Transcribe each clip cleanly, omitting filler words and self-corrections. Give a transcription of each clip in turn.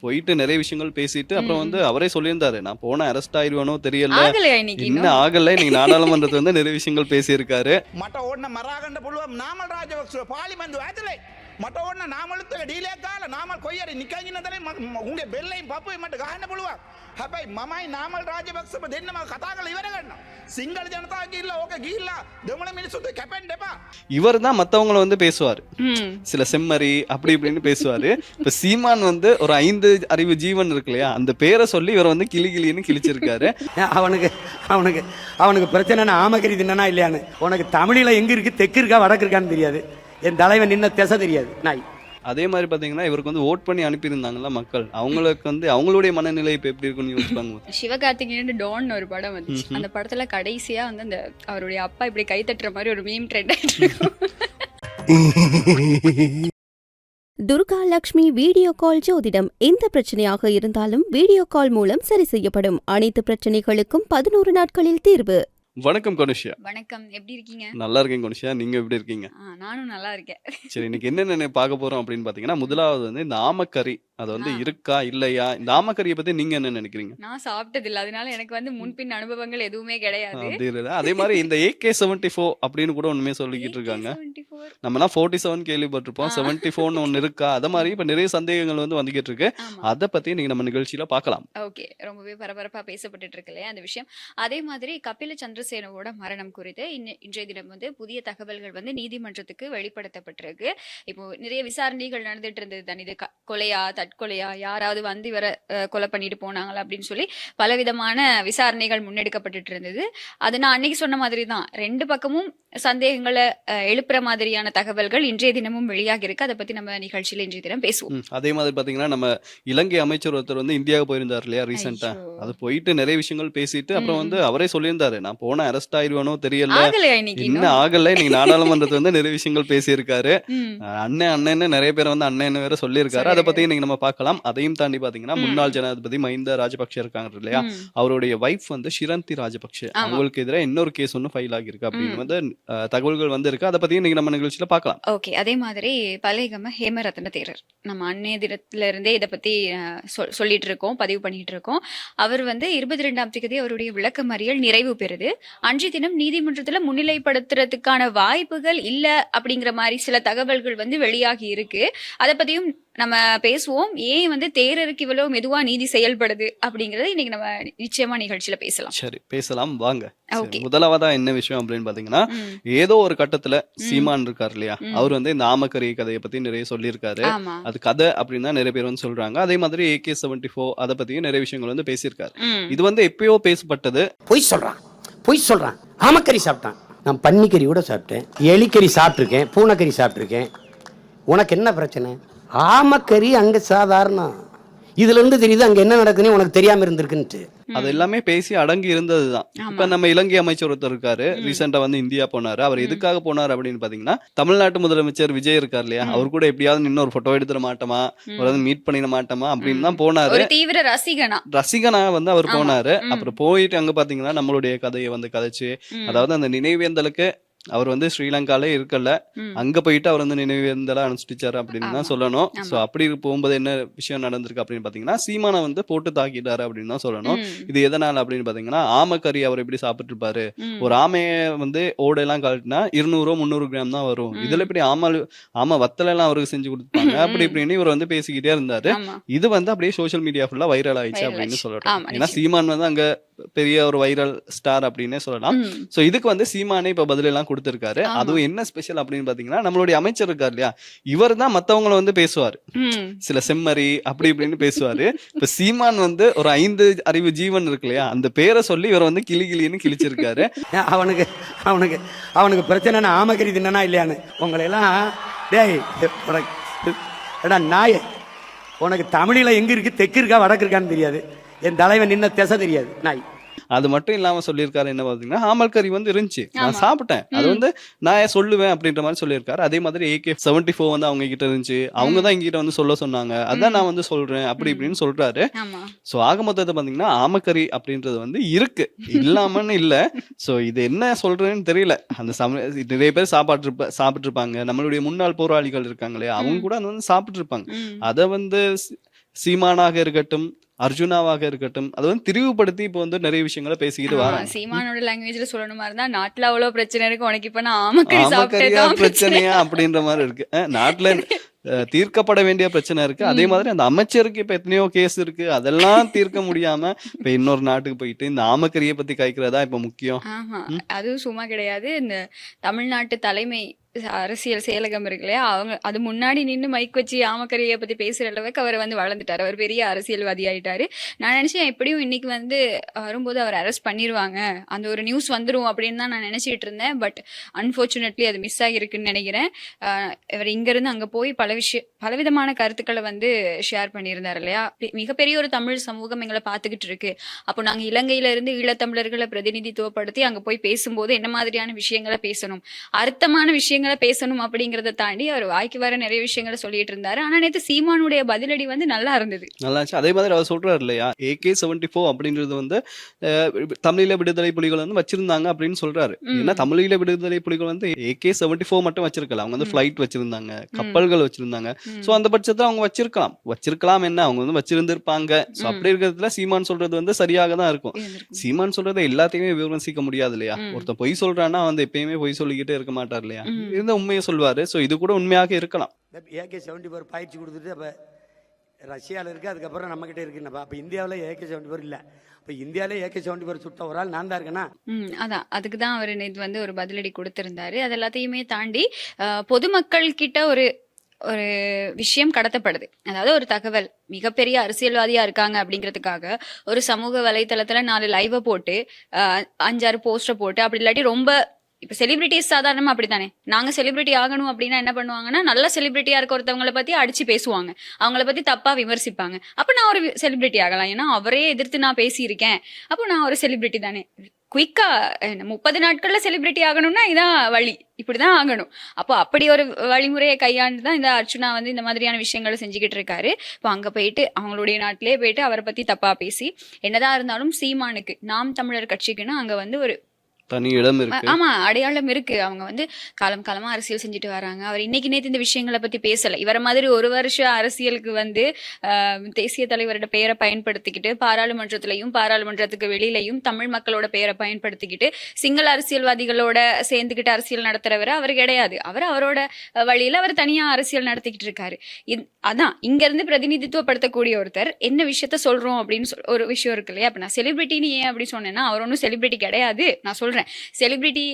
போயிட்டு நிறைய விஷயங்கள் பேசிட்டு அப்புறம் வந்து ம். அவரே சொல்லியிருந்தாரு. நான் போனா அரெஸ்ட் ஆயிருவேனோ தெரியல. ஆகலையா இன்னைக்கு இன்னும் இன்னும்? ஆகல. இன்னைக்கு நாடாளுமன்றத்துல வந்து நிறைய விஷயங்கள் பேசியிருக்காரு. මට ඕන්න මරාගන්න පුළුවන් නාමල් රාජපක්ෂව පාර්ලිමේන්තුව ඇතුලේ මට ඕන්න නාමලුත් එක ඩීලයක් ගහලා නාමල් කොයි හරි නිකන් ඉන්න තරේ උන්ගේ බෙල්ලෙන් පපුවේ මට ගහන්න පුළුවන්. හැබැයි මමයි නාමල් රාජපක්ෂව දෙන්නම කතා කරලා ඉවර කරනවා. සිංහල ජනතාව ගිහිල්ලා ඕක ගිහිල්ලා දෙමළ මිනිස්සුත් කැපෙන්න එපා. இவர் தான் மத்தவங்கள வந்து பேசுவாரு. ம். சில செம்மறி அப்படி இப்படின்னு பேசுவாரு. இப்ப சீமான் வந்து ஒரு 5 அறிவு ஜீவன் இருக்கு இல்லையா? அந்த பேரை சொல்லி இவர் வந்து கிளி கிளின்னு கிழிச்சிருக்காரு. அவனுக்கு அவனுக்கு அவனுக்கு பிரச்சனை ஆமக்கறி தின்னா இல்லையான்னு. உனக்கு தமிழில் எங்க இருக்கு, தெற்கு இருக்கா வடக்கு இருக்கான்னு தெரியாது. என் தலைவன் நின்ன திசை தெரியாது நாய். அதே மாதிரி பாத்தீங்கன்னா இவருக்கு வந்து ஓட் பண்ணி அனுப்பியிருந்தாங்கல்ல மக்கள். அவங்களுக்கு வந்து அவங்களுடைய மனநிலை இப்ப எப்படி இருக்குன்னு யோசிப்பாங்க. சிவகார்த்திகேயன் டான் ஒரு படம் வந்துச்சு. அந்த படத்துல கடைசியா வந்து அந்த அவருடைய அப்பா இப்படி கை தட்டுற மாதிரி ஒரு மீம் ட்ரெண்ட் ஆயிட்டு இருக்கும். துர்கா லக்ஷ்மி வீடியோ கால் ஜோதிடம் எந்த பிரச்சனையாக இருந்தாலும் வீடியோ கால் மூலம் சரி செய்யப்படும். அனைத்து பிரச்சனைகளுக்கும் 11 நாட்களில் தீர்வு. வணக்கம் கனுஷியா. வணக்கம், எப்படி இருக்கீங்க? நல்லா இருக்கேன் கனுஷியா. நீங்க எப்படி இருக்கீங்க? நானும் நல்லா இருக்கேன். சரி, இன்னைக்கு என்னென்ன பார்க்க போறோம் அப்படின்னு பாத்தீங்கன்னா, முதலாவது வந்து இந்த ஆமக்கறி அது வந்து இருக்கா இல்லையா, இந்த ஆமக்கறியை பத்தி நீங்க என்ன நினைக்கிறீங்க? நான் சாப்பிட்டது இல்ல, அதனால எனக்கு வந்து முன்பின் அனுபவங்கள் எதுவுமே கிடையாது. அப்படி இல்ல. அதே மாதிரி இந்த AK-74 அப்படின்னு கூட ஒண்ணுமே சொல்லிக்கிட்டு இருக்காங்க. AK-74 நம்மலாம் 47 கேள்விப்பட்டிருப்போம். 74ன்னு ஒண்ணு இருக்கா? அத மாதிரி இப்ப நிறைய சந்தேகங்கள் வந்து வந்துகிட்டு இருக்கு. ஆமா. அத பத்தி நீங்க நம்ம நிகழ்ச்சியில பார்க்கலாம். ஓகே, ரொம்பவே பரபரப்பா பேசப்பட்டுட்டு இருக்கு இல்லையா அந்த விஷயம். அதே மாதிரி கபில சந்திரசேனவோட மரணம் குறித்து இன்றைய தினம் வந்து புதிய தகவல்கள் வந்து நீதிமன்றத்துக்கு வெளிப்படுத்தப்பட்டிருக்கு. இப்போ நிறைய விசாரணைகள் நடந்துட்டு இருந்தது தான். இது கொலையா தற்கொலையா, யாராவது வந்து இவரை கொலை பண்ணிட்டு போனாங்களா அப்படின்னு சொல்லி பலவிதமான விசாரணைகள் முன்னெடுக்கப்பட்டு இருந்தது. அது நான் அன்னைக்கு சொன்ன மாதிரி தான், ரெண்டு பக்கமும் சந்தேகங்களை எழுப்புற மாதிரியான தகவல்கள் இன்றைய தினமும் வெளியாகி இருக்கு. அதை பத்தி நம்ம நிகழ்ச்சியில இன்றைய தினம் பேசுவோம். அதே மாதிரி பாத்தீங்கன்னா நம்ம இலங்கை அமைச்சர் ஒருத்தர் வந்து இந்தியாவுக்கு போயிருந்தார் இல்லையா ரீசெண்டா? அது போயிட்டு நிறைய விஷயங்கள் பேசிட்டு அப்புறம் வந்து அவரே சொல்லியிருந்தாரு. நான் போனா அரெஸ்ட் ஆயிருவானோ தெரியல. ஆகலையா இன்னைக்கு இன்னும் ஆகல. இன்னைக்கு நாடாளுமன்றத்துல வந்து நிறைய விஷயங்கள் பேசியிருக்காரு. அண்ணன் நிறைய பேர் வந்து அண்ணன் வேற சொல்லியிருக்காரு. அதை பத்தி இன்னைக்கு நம்ம பார்க்கலாம். அதையும் தாண்டி பாத்தீங்கன்னா முன்னாள் ஜனாதிபதி மஹிந்த ராஜபக்ஷ இருக்காங்க இல்லையா? அவருடைய வைஃப் வந்து ஷிரந்தி ராஜபக்ஷ, அவங்களுக்கு எதிராக இன்னொரு கேஸ் ஒன்னு ஃபைல் ஆகிருக்கு அப்படின்னு வந்து தகவல்கள் வந்து இருக்கு. அதை பத்தி இன்னைக்கு நம்ம நிகழ்ச்சியில பார்க்கலாம். ஓகே, அதே மாதிரி பலேகம ஹேமரத்ன தேரர், நம்ம அன்னைய தினத்துல இருந்தே இதை பத்தி சொல்லிட்டு இருக்கோம், பதிவு பண்ணிட்டு இருக்கோம். அவர் வந்து 22ஆம் தேதி அவருடைய விளக்கமறியல் நிறைவு பெறுது. அன்றைய தினம் நீதிமன்றத்துல முன்னிலைப்படுத்துறதுக்கான வாய்ப்புகள் இல்ல அப்படிங்கிற மாதிரி சில தகவல்கள் வந்து வெளியாகி இருக்கு. அதை பத்தியும் நம்ம பேசுவோம். ஏன் வந்து தேரருக்கு இவ்வளவு மெதுவா நீதி செயல்படுது அப்படிங்கறது இன்னைக்கு நம்ம நிச்சயமா நிகழ்ச்சியில பேசலாம். சரி, பேசலாம் வாங்க. Okay. முதலாவதா என்ன விஷயம் அப்படின்னு பாத்தீங்கன்னா, ஏதோ ஒரு கட்டத்துல சீமான் இருக்காரு இல்லையா, அவர் வந்து இந்த ஆமக்கறி கதையை பத்தி நிறைய சொல்லியிருக்காரு. ஆமா. அது கதை அப்படின்னு தான் நிறைய பேர் வந்து சொல்றாங்க. அதே மாதிரி AK-74 அதை பத்தியும் நிறைய விஷயங்கள் வந்து பேசியிருக்காரு. இது வந்து எப்பயோ பேசப்பட்டது. பொய் சொல்றான். ஆமக்கறி சாப்பிட்டான். நான் பன்னிக்கறி கூட சாப்பிட்டேன், எலிக்கறி சாப்பிட்டுருக்கேன், பூனைக்கறி சாப்பிட்டுருக்கேன். உனக்கு என்ன பிரச்சனை? ஆமக்கறி அங்க சாதாரணம். இதுல இருந்து தெரியுது அங்க என்ன நடக்குன்னு உனக்கு தெரியாம இருந்திருக்குன்ட்டு. அது எல்லாமே பேசி அடங்கி இருந்ததுதான். இப்ப நம்ம இலங்கை அமைச்சர் ஒருத்தர் இருக்காரு, ரீசெண்டா வந்து இந்தியா போனாரு. அவர் எதுக்காக போனாரு அப்படின்னு பாத்தீங்கன்னா, தமிழ்நாட்டு முதலமைச்சர் விஜய் இருக்கார் இல்லையா, அவர் கூட எப்படியாவது இன்னொரு போட்டோ எடுத்துட மாட்டோமா, ஒரு மீட் பண்ணிட மாட்டோமா அப்படின்னு தான் போனாரு. ஒரு தீவிர ரசிகனா வந்து அவர் போனாரு. அப்புறம் போயிட்டு அங்க பாத்தீங்கன்னா நம்மளுடைய கதையை வந்து கதைச்சு, அதாவது அந்த நினைவேந்தலுக்கு அவர் வந்து ஸ்ரீலங்காலே இருக்கல, அங்க போயிட்டு அவர் வந்து நினைவேந்தலா அனுஷ்டிச்சாரு அப்படின்னு தான் சொல்லணும். சோ அப்படி போகும்போது என்ன விஷயம் நடந்திருக்கு அப்படின்னு பாத்தீங்கன்னா, சீமானை வந்து போட்டு தாக்கிட்டாரு அப்படின்னு தான் சொல்லணும். இது எதனால அப்படின்னு பாத்தீங்கன்னா, ஆமக்கறி அவர் எப்படி சாப்பிட்டு இருப்பாரு, ஒரு ஆமைய வந்து ஓடையெல்லாம் கழட்டினா 200-300 கிராம் தான் வரும். இதுல எப்படி ஆமா வத்தல எல்லாம் அவருக்கு செஞ்சு கொடுத்தாங்க அப்படி இப்படின்னு இவர் வந்து பேசிக்கிட்டே இருந்தாரு. இது வந்து அப்படியே சோசியல் மீடியா ஃபுல்லா வைரல் ஆயிடுச்சு அப்படின்னு சொல்லலாம். ஏன்னா சீமான் வந்து அங்க பெரிய ஒரு வைரல் ஸ்டார் அப்படின்னே சொல்லலாம். சோ இதுக்கு வந்து சீமானே இப்ப பதில் எல்லாம் கொடுத்திருக்காரு. அதுவும் என்ன ஸ்பெஷல் அப்படின்னு பாத்தீங்கன்னா, நம்மளுடைய அமைச்சர் இருக்காரு இல்லையா, இவர் தான் மத்தவங்கள வந்து பேசுவாரு. சில செம்மறி அப்படி இப்படின்னு பேசுவாரு. இப்ப சீமான் வந்து ஒரு 5 அறிவு ஜீவன் இருக்கு இல்லையா, அந்த பேரை சொல்லி இவர் வந்து கிளி கிளின்னு கிழிச்சிருக்காரு. அவனுக்கு அவனுக்கு அவனுக்கு பிரச்சனை ஆமக்கறி தின்னா இல்லையான்னு. உங்களை எல்லாம் டேய் உனக்கு நாய, உனக்கு தமிழில் எங்க இருக்கு, தெற்கு இருக்கா வடக்கு இருக்கான்னு தெரியாது. என் தலைவன் நின்ன திசை தெரியாது நாய். அது மட்டும் இல்லாம சொல்லியிருக்காரு என்ன பாத்தீங்கன்னா, ஆமல்கறி வந்து இருந்துச்சு, நான் சாப்பிட்டேன், அது வந்து நான் சொல்லுவேன் அப்படின்ற மாதிரி சொல்லியிருக்காரு. அதே மாதிரி AK-74 வந்து அவங்க கிட்ட இருந்துச்சு, அவங்க தான் எங்கிட்ட வந்து சொல்ல சொன்னாங்க, அதான் நான் வந்து சொல்றேன் அப்படி இப்படின்னு சொல்றாரு. சோ ஆக மொத்தத்தை பாத்தீங்கன்னா ஆமக்கறி அப்படின்றது வந்து இருக்கு, இல்லாமன்னு இல்ல. சோ இது என்ன சொல்றேன்னு தெரியல. அந்த நிறைய பேர் சாப்பிட்டு இருப்பாங்க. நம்மளுடைய முன்னாள் போராளிகள் இருக்காங்க இல்லையா, அவங்க கூட வந்து சாப்பிட்டு இருப்பாங்க. அத வந்து சீமானாக இருக்கட்டும், அர்ஜுனாவாக இருக்கட்டும், அதை வந்து திரிவுபடுத்தி இப்போ வந்து நிறைய விஷயங்களை பேசிக்கிட்டு வராங்க. சீமானோட லாங்குவேஜ்ல சொல்லணுமா இருந்தா நாட்டுல அவ்வளவு பிரச்சனை இருக்கு, உனக்கு இப்ப நான் ஆமக்கறி ஆமக்கரியா சாப்பிட்டேதான் பிரச்சனையா அப்படின்ற மாதிரி இருக்கு. நாட்டுல தீர்க்கப்பட வேண்டிய பிரச்சனை இருக்கு. அதே மாதிரி அந்த அமைச்சருக்கு இப்ப எத்தனையோ கேஸ் இருக்கு, அதெல்லாம் தீர்க்க முடியாம இப்ப இன்னொரு நாட்டுக்கு போயிட்டு இந்த ஆமக்கரியை பத்தி காய்க்கிறதா இப்ப முக்கியம். ஆமா, அதுவும் சும்மா கிடையாது. இந்த தமிழ்நாட்டு தலைமை அரசியல் செயலகம் இருக்கு இல்லையா, அவங்க அது முன்னாடி நின்று மைக் வச்சு ஆமக்கரையை பத்தி பேசுற அளவுக்கு அவர் வந்து வளர்ந்துட்டாரு. அவர் பெரிய அரசியல்வாதி ஆயிட்டாரு. நான் நினைச்சேன் எப்படியும் இன்னைக்கு வந்து வரும்போது அவர் அரெஸ்ட் பண்ணிடுவாங்க, அந்த ஒரு நியூஸ் வந்துடும் அப்படின்னு தான் நான் நினைச்சிட்டு இருந்தேன். பட் அன்பார்ச்சுனேட்லி அது மிஸ் ஆகிருக்குன்னு நினைக்கிறேன். இவர் இங்க இருந்து அங்க போய் பலவிதமான கருத்துக்களை வந்து ஷேர் பண்ணியிருந்தார் இல்லையா. மிகப்பெரிய ஒரு தமிழ் சமூகம் எங்களை பார்த்துக்கிட்டு இருக்கு. அப்போ நாங்க இலங்கையில இருந்து ஈழத்தமிழர்களை பிரதிநிதித்துவப்படுத்தி அங்க போய் பேசும்போது என்ன மாதிரியான விஷயங்களை பேசணும், அர்த்தமான விஷயங்களை பேசணும் அப்படிங்கறத தாண்டி அவர் வாய்க்கு வர நிறைய விஷயங்களை சொல்லிட்டு இருந்தாரு. ஆனா நேத்து சீமானுடைய பதிலடி வந்து நல்லா இருந்தது, நல்லா இருந்துச்சு. அதே மாதிரி அவர் சொல்றாரு இல்லையா, AK-74 அப்படின்றது வந்து தமிழீழ விடுதலை புலிகள் வந்து வச்சிருந்தாங்க அப்படின்னு சொல்றாரு. ஏன்னா தமிழீழ விடுதலை புலிகள் வந்து AK-74 மட்டும் வச்சிருக்கல, அவங்க வந்து ஃபிளைட் வச்சிருந்தாங்க, கப்பல்கள் வச்சிருந்தாங்க. சோ அந்த பட்சத்தை அவங்க வச்சிருக்கலாம் என்ன, அவங்க வந்து வச்சிருந்திருப்பாங்க. சோ அப்படி இருக்கிறதுல சீமான் சொல்றது வந்து சரியாக தான் இருக்கும். சீமான் சொல்றதை எல்லாத்தையுமே விமர்சிக்க முடியாது இல்லையா. ஒருத்தன் பொய் சொல்றான்னா வந்து எப்பயுமே பொய் சொல்லிக்கிட்டே இருக்க மாட்டார் இல்லையா, இருந்த உண்மையை சொல்வாரு. சோ இது கூட உண்மையாக இருக்கலாம். AK-74 பயிற்சி கொடுத்துட்டு அப்ப ரஷ்யாவில் இருக்கு, அதுக்கப்புறம் நம்ம கிட்ட இருக்குன்னப்பா. அப்ப இந்தியாவில் AK-74 இல்ல. இப்ப இந்தியாவிலே AK-74 சுட்ட ஒரு ஆள் நான் தான் இருக்கேன்னா. அதான் அதுக்கு தான் அவர் நேற்று வந்து ஒரு பதிலடி கொடுத்திருந்தாரு. அது எல்லாத்தையுமே தாண்டி பொதுமக்கள் கிட்ட ஒரு ஒரு விஷயம் கடத்தப்படுது. அதாவது ஒரு தகவல், மிகப்பெரிய அரசியல்வாதியா இருக்காங்க அப்படிங்கிறதுக்காக ஒரு சமூக வலைத்தளத்துல 4 லைவ போட்டு 5-6 போஸ்டர் போட்டு, அப்படி இல்லாட்டி ரொம்ப இப்ப செலிபிரிட்டிஸ் சாதாரணமா அப்படித்தானே, நாங்க செலிபிரிட்டி ஆகணும் அப்படின்னா என்ன பண்ணுவாங்கன்னா, நல்ல செலிபிரிட்டியா இருக்க ஒருத்தவங்களை பத்தி அடிச்சு பேசுவாங்க, அவங்கள பத்தி தப்பா விமர்சிப்பாங்க. அப்ப நான் ஒரு செலிபிரிட்டி ஆகலாம், ஏன்னா அவரே எதிர்த்து நான் பேசியிருக்கேன், அப்போ நான் ஒரு செலிபிரிட்டி தானே. குயிக்கா 30 நாட்கள்ல செலிபிரிட்டி ஆகணும்னா இதான் வழி, இப்படிதான் ஆகணும். அப்போ அப்படி ஒரு வழிமுறையை கையாண்டு தான் இந்த அர்ச்சுனா வந்து இந்த மாதிரியான விஷயங்களை செஞ்சுக்கிட்டு இருக்காரு. இப்போ அங்க போயிட்டு அவங்களுடைய நாட்டிலேயே போயிட்டு அவரை பத்தி தப்பா பேசி, என்னதான் இருந்தாலும் சீமானுக்கு, நாம் தமிழர் கட்சிக்குன்னு அங்க வந்து ஒரு தனி இடம் இருக்கு. ஆமா, அடையாளம் இருக்கு. அவங்க வந்து காலமா அரசியல் செஞ்சுட்டு வராங்க. அவர் இன்னைக்கு நேத்து இந்த விஷயங்களை பத்தி பேசல. இவர மாதிரி ஒரு வருஷம் அரசியலுக்கு வந்து தேசிய தலைவரோட பெயரை பயன்படுத்திக்கிட்டு பாராளுமன்றத்திலையும் பாராளுமன்றத்துக்கு வெளியிலையும் தமிழ் மக்களோட பெயரை பயன்படுத்திக்கிட்டு சிங்கள அரசியல்வாதிகளோட சேர்ந்துகிட்டு அரசியல் நடத்துறவர் அவர் கிடையாது. அவர் அவரோட வழியில அவர் தனியா அரசியல் நடத்திக்கிட்டு இருக்காரு. அதான் இங்க இருந்து பிரதிநிதித்துவப்படுத்தக்கூடிய ஒருத்தர் என்ன விஷயத்த சொல்றோம் அப்படின்னு ஒரு விஷயம் இருக்கு இல்லையா. அப்ப நான் செலிபிரிட்டின்னு ஏன் அப்படி சொன்னேன்னா, அவர் ஒன்றும் செலிபிரிட்டி கிடையாது. நான் சொல்றேன், செலிபிரிட்டி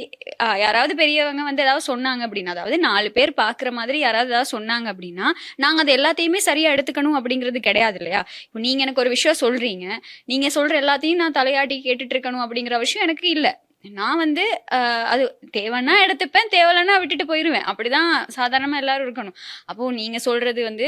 யாராவது பெரியவங்க வந்து ஏதாவது சொன்னாங்க அப்படின்னா, அதாவது 4 பேர் பாக்குற மாதிரி யாராவது ஏதாவது சொன்னாங்க அப்படின்னா, நாங்க அது எல்லாத்தையுமே சரியா எடுத்துக்கணும் அப்படிங்கிறது கிடையாது இல்லையா. இப்போ நீங்க எனக்கு ஒரு விஷயம் சொல்றீங்க, நீங்க சொல்ற எல்லாத்தையும் நான் தலையாட்டி கேட்டுட்டு இருக்கணும் அப்படிங்கிற விஷயம் எனக்கு இல்ல. நான் வந்து அது தேவைன்னா எடுத்துப்பேன், தேவையில்லைன்னா விட்டுட்டு போயிடுவேன். அப்படிதான் சாதாரணமா எல்லாரும் இருக்கணும். அப்போ நீங்க சொல்றது வந்து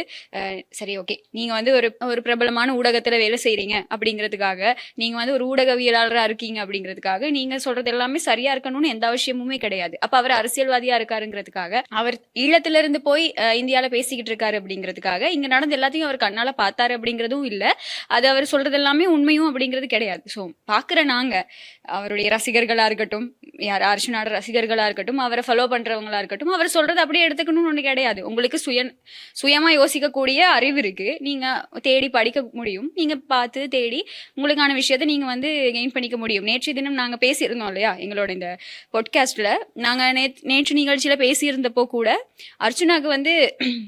சரி ஓகே, நீங்க வந்து ஒரு பிரபலமான ஊடகத்துல வேலை செய்றீங்க அப்படிங்கிறதுக்காக, நீங்க வந்து ஒரு ஊடகவியலாளரா இருக்கீங்க அப்படிங்கிறதுக்காக நீங்க சொல்றது எல்லாமே சரியா இருக்கணும்னு எந்த அவசியமுமே கிடையாது. அப்ப அவர் அரசியல்வாதியா இருக்காருங்கிறதுக்காக, அவர் ஈழத்துல இருந்து போய் இந்தியால பேசிக்கிட்டு இருக்காரு அப்படிங்கிறதுக்காக இங்க நடந்த எல்லாத்தையும் அவர் கண்ணால பார்த்தாரு அப்படிங்கிறதும் இல்ல. அது அவர் சொல்றது எல்லாமே உண்மையும் அப்படிங்கிறது கிடையாது. ஸோ பாக்குற நாங்க அவருடைய ரசிகர்களா இருக்கட்டும், யார் அர்ச்சுனாட ரசிகர்களா இருக்கட்டும், அவரை ஃபாலோ பண்றவங்களா இருக்கட்டும், அவர் சொல்றது அப்படியே எடுத்துக்கணும்னு ஒண்ணு கிடையாது. உங்களுக்கு சுயமா யோசிக்கக்கூடிய அறிவு இருக்கு, நீங்க தேடி படிக்க முடியும், நீங்க பார்த்து தேடி உங்களுக்கான விஷயத்த நீங்க வந்து கெயின் பண்ணிக்க முடியும். நேற்று தினம் நாங்க பேசியிருந்தோம் இல்லையா, எங்களோட இந்த பாட்காஸ்ட்ல நாங்க நேற்று நிகழ்ச்சியில பேசியிருந்தப்போ கூட அர்ச்சுனாக்கு வந்து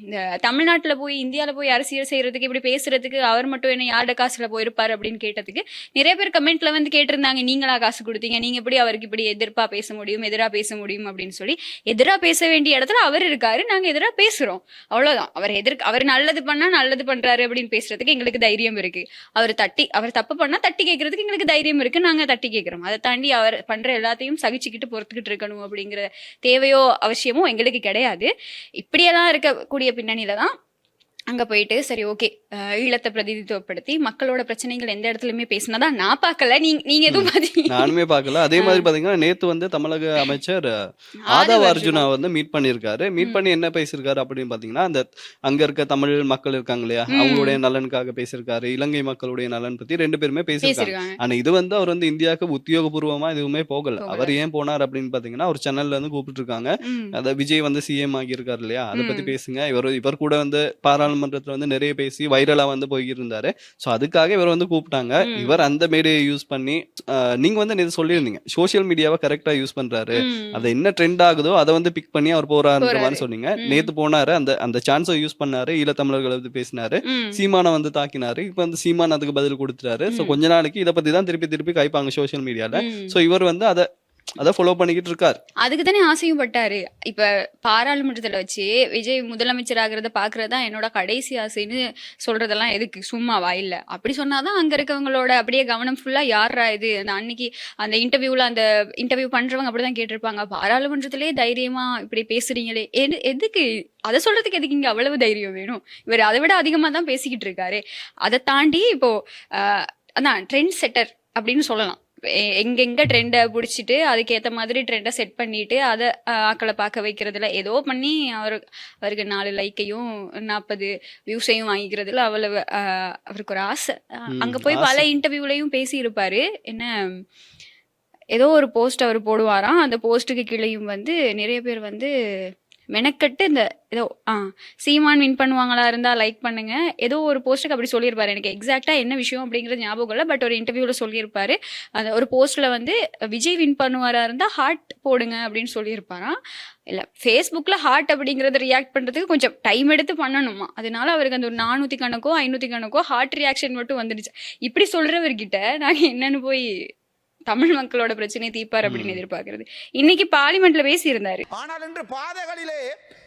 இந்த தமிழ்நாட்டுல போய் இந்தியால போய் அரசியல் செய்யறதுக்கு இப்படி பேசுறதுக்கு அவர் மட்டும் என்ன யாரோட காசுல போயிருப்பாரு அப்படின்னு கேட்டதுக்கு நிறைய பேர் கமெண்ட்ல வந்து கேட்டிருந்தாங்க, நீங்களா காசு கொடுத்தீங்க, நீங்க எப்படி அவருக்கு இப்படி எதிர்ப்பா பேச முடியும், எதிரா பேச முடியும் அப்படின்னு சொல்லி. எதிரா பேச வேண்டிய இடத்துல அவர் இருக்காரு, நாங்க எதிரா பேசுறோம், அவ்வளவுதான். அவர் நல்லது பண்ணா நல்லது பண்றாரு அப்படின்னு பேசுறதுக்கு எங்களுக்கு தைரியம் இருக்கு. அவர் தப்பு பண்ணா தட்டி கேட்கறதுக்கு எங்களுக்கு தைரியம் இருக்கு, நாங்க தட்டி கேட்கிறோம். அதை தாண்டி அவர் பண்ற எல்லாத்தையும் சகிச்சுக்கிட்டு பொறுத்துக்கிட்டு இருக்கணும் அப்படிங்கிற தேவையோ அவசியமோ எங்களுக்கு கிடையாது. இப்படியெல்லாம் இருக்கக்கூடிய பின்னணியில தான் அங்க போயிட்டு சரி ஓகே, ஈழத்தை பிரதிநிதித்துவப்படுத்தி மக்களோட பிரச்சனைகள் எந்த இடத்துலயுமே பேசினதா நான் பார்க்கல. நீங்க எதுவும் நானுமே பார்க்கல. அதே மாதிரி பாத்தீங்கன்னா நேத்து வந்து தமிழக அமைச்சர் ஆதவ அர்ஜுனா வந்து மீட் பண்ணிருக்காரு. மீட் பண்ணி என்ன பேசியிருக்காரு அப்படின்னு பாத்தீங்கன்னா, அந்த அங்க இருக்க தமிழ் மக்கள் இருக்காங்க இல்லையா, அவங்களுடைய நலனுக்காக பேசியிருக்காரு. இலங்கை மக்களுடைய நலன் பத்தி 2 பேருமே பேசியிருக்காங்க. ஆனா இது வந்து அவர் வந்து இந்தியாவுக்கு உத்தியோகபூர்வமா எதுவுமே போகல. அவர் ஏன் போனார் அப்படின்னு பாத்தீங்கன்னா, ஒரு சேனல்ல வந்து கூப்பிட்டு இருக்காங்க, அத விஜய் வந்து CM ஆகி இருக்காரு இல்லையா, அதை பத்தி பேசுங்க, இவர் கூட வந்து பாராளுமன்ற பாராளுமன்றத்துல வந்து நிறைய பேசி வைரலா வந்து போயிருந்தாரு. ஸோ அதுக்காக இவர் வந்து கூப்பிட்டாங்க. இவர் அந்த மேடையை யூஸ் பண்ணி நீங்க வந்து நேத்து சொல்லியிருந்தீங்க சோஷியல் மீடியாவை கரெக்டா யூஸ் பண்றாரு, அது என்ன ட்ரெண்ட் ஆகுதோ அதை வந்து பிக் பண்ணி அவர் போறாருன்ற மாதிரி சொன்னீங்க. நேத்து போனாரு, அந்த அந்த சான்ஸை யூஸ் பண்ணாரு, ஈழத்தமிழர்களை வந்து பேசினாரு, சீமானை வந்து தாக்கினாரு. இப்ப வந்து சீமான் அதுக்கு பதில் கொடுத்துட்டாரு. ஸோ கொஞ்ச நாளைக்கு இதை பத்தி தான் திருப்பி திருப்பி கைப்பாங்க சோஷியல் மீடியால. ஸோ இவர் வந்து அதை ஃபாலோ பண்ணிக்கிட்டு இருக்காரு. அதுக்கு தானே ஆசையும் பட்டாரு. இப்ப பாராளுமன்றத்துல வச்சு விஜய் முதலமைச்சர் ஆகிறத பாக்குறதா என்னோட கடைசி ஆசைன்னு சொல்றதெல்லாம் எதுக்கு? சும்மாவா? இல்ல அப்படி சொன்னாதான் அங்க இருக்கவங்களோட அப்படியே கவனம் ஃபுல்லா யாரா இது. அந்த அன்னைக்கு அந்த இன்டர்வியூ பண்றவங்க அப்படிதான் கேட்டிருப்பாங்க, பாராளுமன்றத்திலே தைரியமா இப்படி பேசுறீங்களே, எதுக்கு? அதை சொல்றதுக்கு எதுக்கு இங்க அவ்வளவு தைரியம் வேணும்? இவர் அதை விட அதிகமா தான் பேசிக்கிட்டு இருக்காரு. அதை தாண்டி இப்போ அதான் ட்ரெண்ட் செட்டர் அப்படின்னு சொல்லலாம். எங்கெங்க ட்ரெண்டை பிடிச்சிட்டு அதுக்கேற்ற மாதிரி ட்ரெண்டை செட் பண்ணிட்டு அதை ஆக்களை பார்க்க வைக்கிறதுல ஏதோ பண்ணி அவருக்கு 4 லைக்கையும் 40 வியூஸையும் வாங்கிக்கிறதுல அவ்வளவு அவருக்கு ஒரு ஆசை. அங்க போய் பல இன்டர்வியூலையும் பேசி இருப்பாரு. என்ன ஏதோ ஒரு போஸ்ட் அவர் போடுவாராம். அந்த போஸ்ட்டுக்கு கீழேயும் வந்து நிறைய பேர் வந்து மெனக்கட்டு இந்த ஏதோ சீமான் வின் பண்ணுவாங்களா இருந்தா லைக் பண்ணுங்க, ஏதோ ஒரு போஸ்ட்டுக்கு அப்படி சொல்லியிருப்பாரு. எனக்கு எக்ஸாக்டா என்ன விஷயம் அப்படிங்கிறது ஞாபகம் இல்லை, பட் ஒரு இன்டர்வியூல சொல்லியிருப்பாரு. அந்த ஒரு போஸ்ட்ல வந்து விஜய் வின் பண்ணுவாரா இருந்தா ஹார்ட் போடுங்க அப்படின்னு சொல்லியிருப்பாராம். இல்ல ஃபேஸ்புக்ல ஹார்ட் அப்படிங்கறத ரியாக்ட் பண்றதுக்கு கொஞ்சம் டைம் எடுத்து பண்ணணுமா, அதனால அவருக்கு அந்த ஒரு 400 கணக்கோ 500 கணக்கோ ஹார்ட் ரியாக்ஷன் மட்டும் வந்துடுச்சு. இப்படி சொல்றவர்கிட்ட நாங்க என்னன்னு போய் தமிழ் மக்களோட பிரச்சனையை தீர்ப்பார் அப்படின்னு எதிர்பார்க்கிறது? இன்னைக்கு பார்லிமெண்ட்ல பேசி இருந்தாரு. ஆனால் இன்று பாதைகளிலே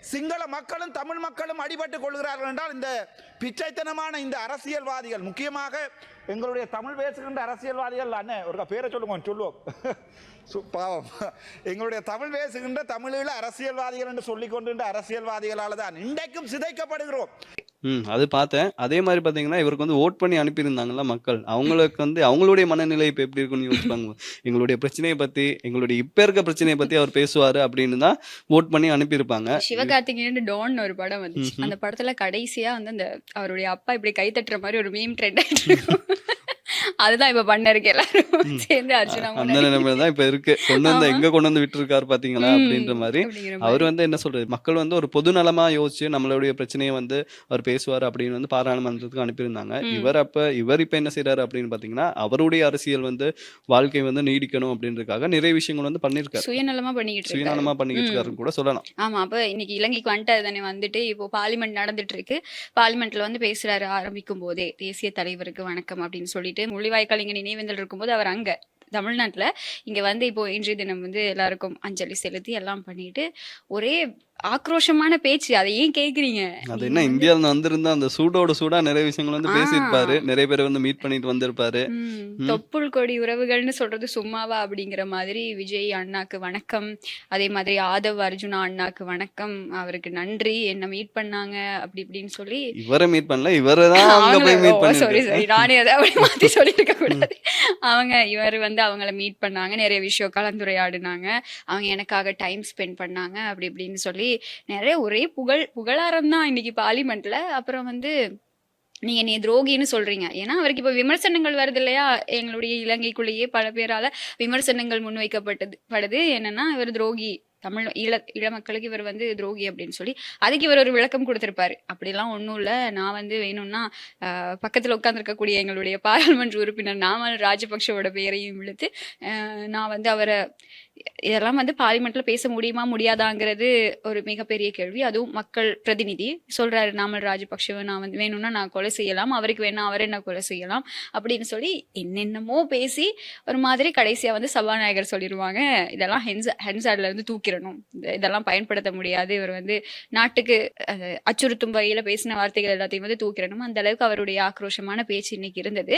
சிங்கள மக்களும் தமிழ் மக்களும் அடிபட்டு கொள்கிறார்கள் என்றால் இந்த பிச்சைத்தனமான இந்த அரசியல்வாதிகள், முக்கியமாக எங்களுடைய தமிழ் பேசுகின்ற அரசியல்வாதிகள், அண்ணன் ஒரு பேரை சொல்லுவோம் பாவம், எங்களுடைய தமிழ் பேசுகின்ற தமிழீழ அரசியல்வாதிகள் என்று சொல்லிக் கொண்டிருந்த அரசியல்வாதிகளால் தான் இன்றைக்கும் சிதைக்கப்படுகிறோம். அது பார்த்தேன். அதே மாதிரி பாத்தீங்கன்னா இவருக்கு வந்து ஓட் பண்ணி அனுப்பியிருந்தாங்கல்ல மக்கள், அவங்களுக்கு வந்து அவங்களுடைய மனநிலை இப்ப எப்படி இருக்குன்னு யோசிப்பாங்க. எங்களுடைய பிரச்சனையை பத்தி, எங்களுடைய இப்ப இருக்க பிரச்சனையை பத்தி அவர் பேசுவாரு அப்படின்னு தான் ஓட் பண்ணி அனுப்பியிருப்பாங்க. சிவகார்த்திகேயன் டோன் ஒரு படம் வந்துச்சு. அந்த படத்துல கடைசியா வந்து அந்த அவருடைய அப்பா இப்படி கை தட்டுற மாதிரி ஒரு மீம் ட்ரெண்ட் அதுதான் இப்ப பண்ண இருக்கு. எல்லாரும் சேர்ந்து அர்ஜுனா அந்த நிலைமையில தான் இப்ப இருக்கு. கொண்டு வந்து விட்டு இருக்காரு பாத்தீங்களா அப்படின்ற மாதிரி. அவர் வந்து என்ன சொல்றது, மக்கள் வந்து ஒரு பொது நலமா யோசிச்சு நம்மளுடைய பிரச்சனையை வந்து அவர் பேசுவார் அப்படின்னு வந்து பாராளுமன்றத்துக்கு அனுப்பியிருந்தாங்க. இவர் இப்ப என்ன செய்யறாரு அப்படின்னு பாத்தீங்கன்னா, அவருடைய அரசியல் வந்து வாழ்க்கை வந்து நீடிக்கணும் அப்படின்றதுக்காக நிறைய விஷயங்கள் வந்து பண்ணிருக்காரு. சுயநலமா பண்ணிக்கிட்டு இருக்காருன்னு கூட சொல்லலாம். ஆமா. அப்ப இன்னைக்கு இலங்கைக்கு வந்துட்டு தானே வந்துட்டு இப்போ பார்லிமெண்ட் நடந்துட்டு இருக்கு. பார்லிமெண்ட்ல வந்து பேசுறாரு ஆரம்பிக்கும் போதே, தேசிய தலைவருக்கு வணக்கம் அப்படின்னு சொல்லிட்டு முள்ளிவாய்க்கால் இங்க நினைவேந்தல் இருக்கும்போது அவர் அங்க தமிழ்நாட்டுல இங்க வந்து இப்போ இன்றைய தினம் வந்து எல்லாருக்கும் அஞ்சலி செலுத்தி எல்லாம் பண்ணிட்டு ஒரே ஆக்ரோஷமான பேச்சு. அதை ஏன் கேக்குறீங்க? அது என்ன, இந்தியாவில் வந்திருந்தா அந்த சூடா நிறைய விஷயங்கள் வந்து பேசியிருப்பாரு, நிறைய பேரை வந்து மீட் பண்ணிட்டு வந்திருப்பாரு. தொப்புள் கொடி உறவுகள்னு சொல்றது சும்மாவா அப்படிங்கிற மாதிரி விஜய் அண்ணாக்கு வணக்கம், அதே மாதிரி ஆதவ் அர்ஜுனா அண்ணாக்கு வணக்கம், அவருக்கு நன்றி, என்ன மீட் பண்ணாங்க அப்படி இப்படின்னு சொல்லி. இவரை மீட் பண்ணல, இவரைதான் அவங்க போய் மீட் பண்ணி. சாரி நானே அதை அப்படி மாத்தி சொல்லிட்டு இருக்க கூடாது. இவர் வந்து அவங்கள மீட் பண்ணாங்க, நிறைய விஷயம் கலந்துரையாடினாங்க, அவங்க எனக்காக டைம் ஸ்பெண்ட் பண்ணாங்க அப்படி இப்படின்னு சொல்லி நிறைய ஒரே புகழாரம் தான் இன்னைக்கு பார்லிமெண்ட்ல. அப்புறம் வந்து நீங்க நீ துரோகின்னு சொல்றீங்க, ஏன்னா அவருக்கு இப்ப விமர்சனங்கள் வருது இல்லையா, எங்களுடைய இலங்கைக்குள்ளேயே பல பேரால விமர்சனங்கள் முன்வைக்கப்படுது. என்னன்னா இவர் துரோகி, ஈழ மக்களுக்கு இவர் வந்து துரோகி அப்படின்னு சொல்லி அதுக்கு இவர் ஒரு விளக்கம் கொடுத்திருப்பாரு. அப்படிலாம் ஒன்றும் இல்லை, நான் வந்து வேணும்னா பக்கத்தில் உட்காந்துருக்கக்கூடிய எங்களுடைய பாராளுமன்ற உறுப்பினர் நாமல் ராஜபக்ஷவோட பேரையும் இழுத்து நான் வந்து அவரை இதெல்லாம் வந்து பார்லிமெண்ட்ல பேச முடியுமா முடியாதாங்கிறது ஒரு மிகப்பெரிய கேள்வி. அதுவும் மக்கள் பிரதிநிதி சொல்றாரு, நாமல் ராஜபக்ஷவை நான் வந்து வேணும்னா நான் கொலை செய்யலாம், அவருக்கு வேணா அவர் என்ன கொலை செய்யலாம் அப்படின்னு சொல்லி என்னென்னமோ பேசி ஒரு மாதிரி கடைசியா வந்து சபாநாயகர் சொல்லிடுவாங்க, இதெல்லாம் ஹென்சார்ட்ல இருந்து தூக்கிடணும், இதெல்லாம் பயன்படுத்த முடியாது, இவர் வந்து நாட்டுக்கு அச்சுறுத்தும் வகையில பேசின வார்த்தைகள் எல்லாத்தையும் வந்து தூக்கிடணும். அந்த அளவுக்கு அவருடைய ஆக்ரோஷமான பேச்சு இன்னைக்கு இருந்தது.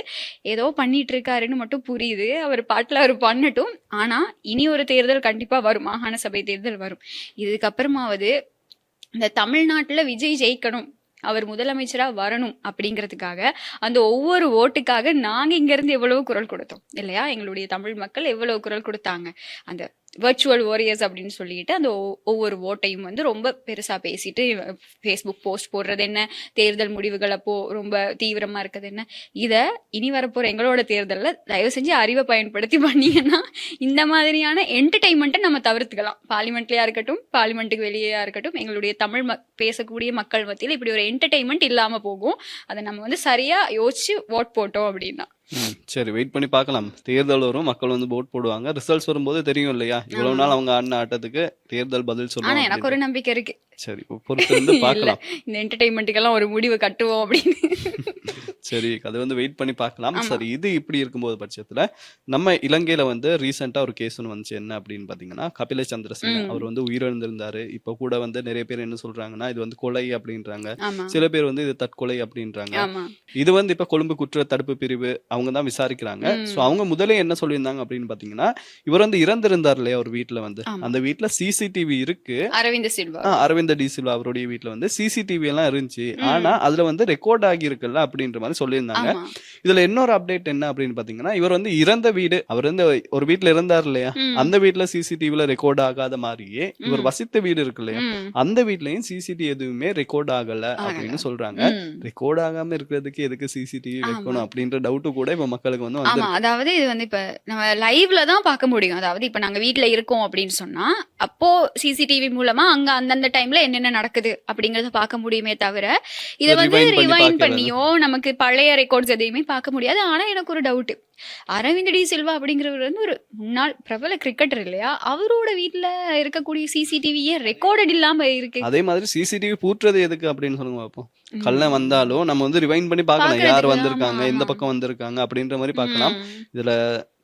ஏதோ பண்ணிட்டு இருக்காருன்னு மட்டும் புரியுது, அவர் பாட்டுல அவர் பண்ணட்டும். ஆனா இனி ஒரு தேர்தல் கண்டிப்பா வரும், மாகாண சபை தேர்தல் வரும். இதுக்கப்புறமாவது இந்த தமிழ்நாட்டுல விஜய் ஜெயிக்கணும், அவர் முதலமைச்சரா வரணும் அப்படிங்கிறதுக்காக அந்த ஒவ்வொரு ஓட்டுக்காக நாங்க இங்க இருந்து எவ்வளவு குரல் கொடுத்தோம் இல்லையா, எங்களுடைய தமிழ் மக்கள் எவ்வளவு குரல் கொடுத்தாங்க. அந்த வர்ச்சுவல் வாரியர்ஸ் அப்படின்னு சொல்லிட்டு அந்த ஒவ்வொரு ஓட்டையும் வந்து ரொம்ப பெருசா பேசிட்டு ஃபேஸ்புக் போஸ்ட் போடுறது என்ன, தேர்தல் முடிவுகள் அப்போ ரொம்ப தீவிரமா இருக்குது என்ன, இதை இனி வரப்போற எங்களோட தேர்தலில் தயவு செஞ்சு அறிவை பயன்படுத்தி பண்ணீங்கன்னா இந்த மாதிரியான என்டர்டைன்மெண்ட்டை நம்ம தவிர்த்துக்கலாம். பார்லிமெண்ட்லயா இருக்கட்டும், பார்லிமெண்ட்டுக்கு வெளியேயா இருக்கட்டும், எங்களுடைய தமிழ் பேசக்கூடிய மக்கள் மத்தியில் இப்படி ஒரு என்டர்டைன்மெண்ட் இல்லாம போகும். அதை நம்ம வந்து சரியா யோசிச்சு ஓட் போட்டோம் அப்படின்னா. சரி, வெயிட் பண்ணி பார்க்கலாம். தேர்தல் வரும், மக்கள் வந்து போட் போடுவாங்க. ரிசல்ட்ஸ் வரும்போது தெரியும் இல்லையா, இவ்வளவு நாள் அவங்க ஆடின ஆட்டத்துக்கு தேர்தல் பதில் ஆனா சொல்லுவாங்க எனக்கு ஒரு நம்பிக்கை இருக்கு. சரி, பொறுத்து வந்து இல்ல பார்க்கலாம். இந்த என்டர்டைன்மெண்ட்டுக்கெல்லாம் ஒரு முடிவு கட்டுவோம் அப்படின்னு. சரி, அது வந்து வெயிட் பண்ணி பார்க்கலாம். ஆமா. சரி, இது இப்படி இருக்கும்போது பட்சத்துல நம்ம இலங்கையில வந்து ரீசெண்டா ஒரு கேஸ் ஒன்று வந்துச்சு. என்ன அப்படின்னு பாத்தீங்கன்னா, கபில சந்திரசேன அவர் வந்து உயிரிழந்திருந்தாரு. இப்ப கூட வந்து நிறைய பேர் என்ன சொல்றாங்கன்னா, இது வந்து கொலை அப்படின்றாங்க. ஆமா சில பேர் வந்து இது தற்கொலை அப்படின்றாங்க. ஆமா இது வந்து இப்ப கொழும்பு குற்ற தடுப்பு பிரிவு அவங்க தான் விசாரிக்கிறாங்க. சோ அவங்க முதலே என்ன சொல்லியிருந்தாங்க அப்படின்னு பாத்தீங்கன்னா, இவர் வந்து இறந்திருந்தார் இல்லையா ஒரு வீட்டுல வந்து, ஆமா. அந்த வீட்டுல சிசிடிவி இருக்கு. அரவிந்த் சில்வா. அரவிந்த டி சில்வா அவருடைய வீட்டுல வந்து சிசிடிவி எல்லாம் இருந்துச்சு. ஆனா அதுல வந்து ரெக்கார்ட் ஆகி இருக்குல்ல அப்படின்ற மாதிரி சொல்லியிருந்தாங்க. ஆமா இதுல இன்னொரு அப்டேட் என்ன அப்படின்னு பாத்தீங்கன்னா, இவர் வந்து இறந்த வீடு, அவர் வந்து ஒரு வீட்டுல இருந்தார் இல்லையா, அந்த வீட்டுல சிசிடிவில ரெக்கார்ட் ஆகாத மாதிரியே இவர் வசித்த வீடு இருக்கு இல்லையா, அந்த வீட்லயும் சிசிடிவி எதுவுமே ரெக்கார்ட் ஆகல அப்படின்னு சொல்றாங்க. ரெக்கார்ட் ஆகாம இருக்கிறதுக்கு எதுக்கு சிசிடிவி வைக்கணும் அப்படின்ற டவுட் கூட இப்ப மக்களுக்கு வந்து ஆமா வந்து அதாவது இது வந்து இப்ப நம்ம லைவ்ல தான் பார்க்க முடியும். அதாவது இப்ப நாங்க வீட்ல இருக்கோம் அப்படின்னு சொன்னா அப்போ சிசிடிவி மூலமா அங்க அந்தந்த டைம்ல என்னென்ன நடக்குது அப்படிங்கறத பார்க்க முடியுமே தவிர இதை வந்து Rewind பண்ணி ரிவைண்ட் பார்க்கறது. பண்ணியோ நமக்கு பழைய ரெக்கார்ட்ஸ் எதையுமே பார்க்க முடியாது. ஆனா எனக்கு ஒரு டவுட், அரவிந்த் டி சில்வா அப்படிங்கிறவர் வந்து ஒரு முன்னாள் பிரபல கிரிக்கெட்டர் இல்லையா, அவரோட வீட்ல இருக்கக்கூடிய சிசிடிவி ஏன் ரெக்கார்டட் இல்லாம இருக்கு? அதே மாதிரி சிசிடிவி பூட்டுறது எதுக்கு அப்படின்னு சொல்லுங்க பார்ப்போம். கள்ளன் வந்தாலும் நம்ம வந்து ரிவைண்ட் பண்ணி பார்க்கலாம், யார் பார்க்கறதுக்கு. வந்திருக்காங்க, ஆமா, எந்த ஆமா. பக்கம் வந்திருக்காங்க அப்படின்ற மாதிரி பார்க்கலாம். ம். இதுல